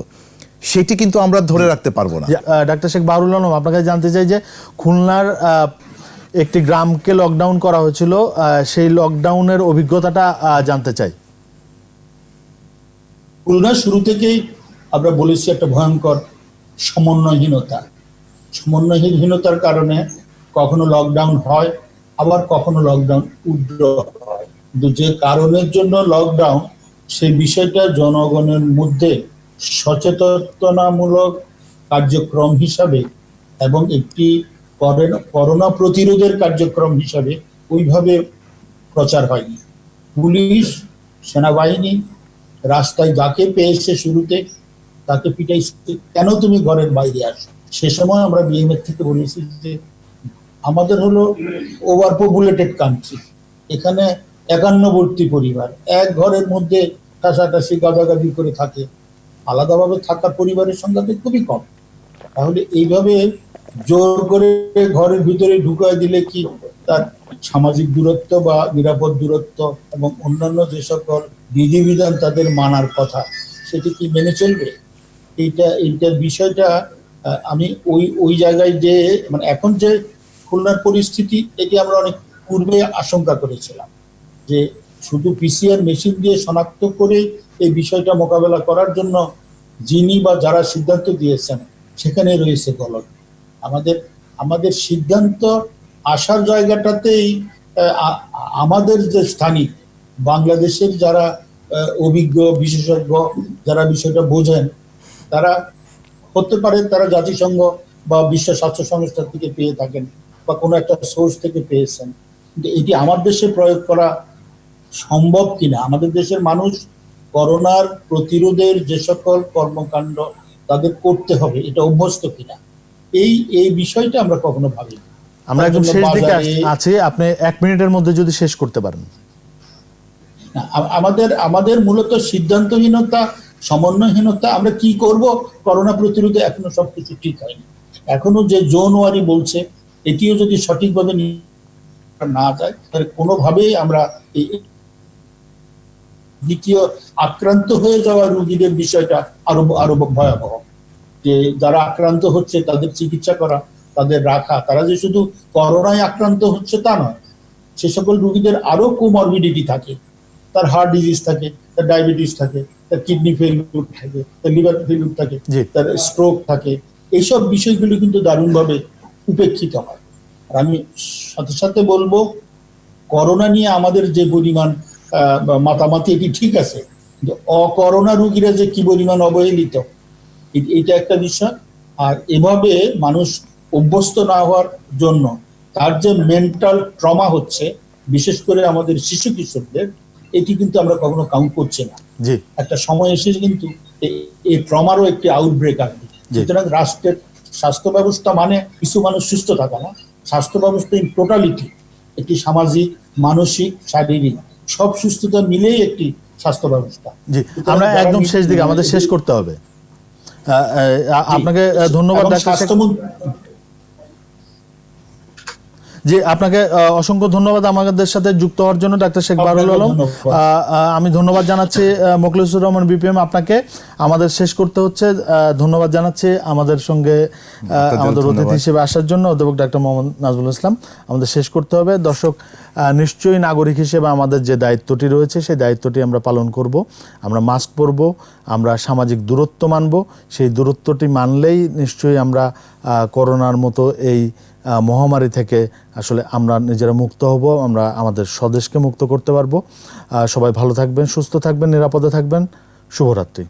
সেটি কিন্তু আমরা ধরে রাখতে পারবো না। ডাক্তার শেখ বাহরুল আলম, আপনার কাছে জানতে চাই যে খুলনার একটি গ্রামকে লকডাউন করা হয়েছিল, সেই লকডাউনের অভিজ্ঞতাটা জানতে চাই। খুলনা শুরু থেকেই আমরা বলেছি একটা ভয়ঙ্কর সমন্বয়হীনতার কারণে কখনো লকডাউন হয়, আবার কখনো লকডাউন উগ্র হয়। কিন্তু যে কারণের জন্য লকডাউন, সেই বিষয়টা জনগণের মধ্যে সচেতনতামূলক কার্যক্রম হিসাবে এবং একটি করোনা প্রতিরোধের কার্যক্রম হিসাবে ওইভাবে প্রচার হয়নি। পুলিশ, সেনাবাহিনী রাস্তায় যাকে পেয়েছে শুরুতে তাকে পিটাইছে, কেন তুমি ঘরের বাইরে আসো। সে সময় আমরা বিএমএফ থেকে বলেছি যে আমাদের হলো ওভার পপুলেটেড কান্ট্রি, এখানে 51 পরিবার এক ঘরের মধ্যে ঠাসাঠাসি গাদাগাদি করে থাকে, আলাদাভাবে থাকার পরিবারের সংখ্যা খুবই কম। তাহলে এইভাবে জোর করে ঘরের ভিতরে ঢুকায় দিলে কি তার সামাজিক দূরত্ব বা নিরাপদ দূরত্ব এবং অন্যান্য যে সকল বিধিবিধান তাদের মানার কথা, সেটি কি মেনে চলবে? এইটার বিষয়টা আমি ওই জায়গায় যে মানে এখন যে খুলনার পরিস্থিতি, এটি আমরা অনেক পূর্বে আশঙ্কা করেছিলাম যে শুধু পিসিআর মেশিন দিয়ে শনাক্ত করে এই বিষয়টা মোকাবেলা করার জন্য যিনি বা যারা সিদ্ধান্ত দিয়েছেন সেখানে রয়েছে গলদ। আমাদের সিদ্ধান্ত আসার জায়গাটাতেই আমাদের যে স্থানিক বাংলাদেশের যারা অভিজ্ঞ বিশেষজ্ঞ, যারা বিষয়টা বোঝেন, তারা হতে পারে তারা জাতিসংঘ বা বিশ্ব স্বাস্থ্য সংস্থা থেকে পেয়ে থাকেন বা কোনো একটা সোর্স থেকে পেয়েছেন। কিন্তু এটি আমার দেশে প্রয়োগ করা সম্ভব কিনা, আমাদের দেশের মানুষ করোনার প্রতিরোধের যে সকল কর্মকাণ্ড তাদের করতে হবে, এটা অভ্যস্ত কিনা, এই বিষয়টা আমরা কখনো ভাবিনি। আমরা একদম শেষ দিকে আছি, আপনি 1 মিনিটের মধ্যে যদি শেষ করতে পারেন। আমাদের মূলত সিদ্ধান্তহীনতা, সমন্বয়হীনতা। আমরা কি করব করোনা প্রতিরোধে এখনো সবকিছু ঠিক হয়নি। এখনো যে জোন ওয়ারি বলছে, এটিও যদি সঠিকভাবে না যায় তাহলে কোনোভাবেই আমরা এই দ্বিতীয় আক্রান্ত হয়ে যাওয়া রোগীদের বিষয়টা আরো ভয়াবহ। যে যারা আক্রান্ত হচ্ছে তাদের চিকিৎসা করা, তাদের রাখা, তারা যে শুধু করোনায় আক্রান্ত হচ্ছে তা নয়, সে সকল রোগীদের আরো কোমরবিডিটি থাকে, তার হার্ট ডিজিজ থাকে, তার ডায়াবেটিস থাকে, তার কিডনি ফেলিউর থাকে, তার লিভার ফেলিউর থাকে, তার স্ট্রোক থাকে। এইসব বিষয়গুলো কিন্তু দারুণভাবে উপেক্ষিত হয়। আর আমি সাথে সাথে বলবো, করোনা নিয়ে আমাদের যে পরিমাণ মাতামাতি, এটি ঠিক আছে, কিন্তু অকরোনা রোগীরা যে কি পরিমাণ অবহেলিত, এটা একটা বিষয়। আর এভাবে মানুষ অভ্যস্ত না হওয়ার জন্য তার যে মেন্টাল ট্রমা হচ্ছে, বিশেষ করে আমাদের শিশু কিশোরদের, এটি কিন্তু আমরা কখনো কাউন্ট করছি না। একটা সময় এসে কিন্তু এই ট্রমারও একটি আউটব্রেক আসবে। সুতরাং রাষ্ট্রের স্বাস্থ্য ব্যবস্থা মানে কিছু মানুষ সুস্থ থাকা না, স্বাস্থ্য ব্যবস্থা ইন টোটালিটি একটি সামাজিক, মানসিক, শারীরিক সব সুস্থতা মিলেই একটি স্বাস্থ্য ব্যবস্থা। আমরা একদম শেষ দিকে, আমাদের শেষ করতে হবে। আপনাকে ধন্যবাদ। জি, আপনাকে অসংখ্য ধন্যবাদ আমাদের সাথে যুক্ত হওয়ার জন্য ডাক্তার শেখ বাহরুল আলম। আমি ধন্যবাদ জানাচ্ছি মোখলেসুর রহমান বিপিএম আপনাকে। আমাদের শেষ করতে হচ্ছে। ধন্যবাদ জানাচ্ছি আমাদের সঙ্গে আমাদের অতিথি হিসেবে আসার জন্য অধ্যাপক ডাক্তার মোহাম্মদ নাজমুল ইসলাম। আমাদের শেষ করতে হবে। দর্শক, নিশ্চয়ই নাগরিক হিসেবে আমাদের যে দায়িত্বটি রয়েছে সেই দায়িত্বটি আমরা পালন করব। আমরা মাস্ক পরব, আমরা সামাজিক দূরত্ব মানব। সেই দূরত্বটি মানলেই নিশ্চয়ই আমরা করোনার মতো এই মহামারী থেকে আসলে আমরা নিজেরা মুক্ত হব, আমরা আমাদের স্বদেশকে মুক্ত করতে পারবো। সবাই ভালো থাকবেন, সুস্থ থাকবেন, নিরাপদে থাকবেন। শুভরাত্রি।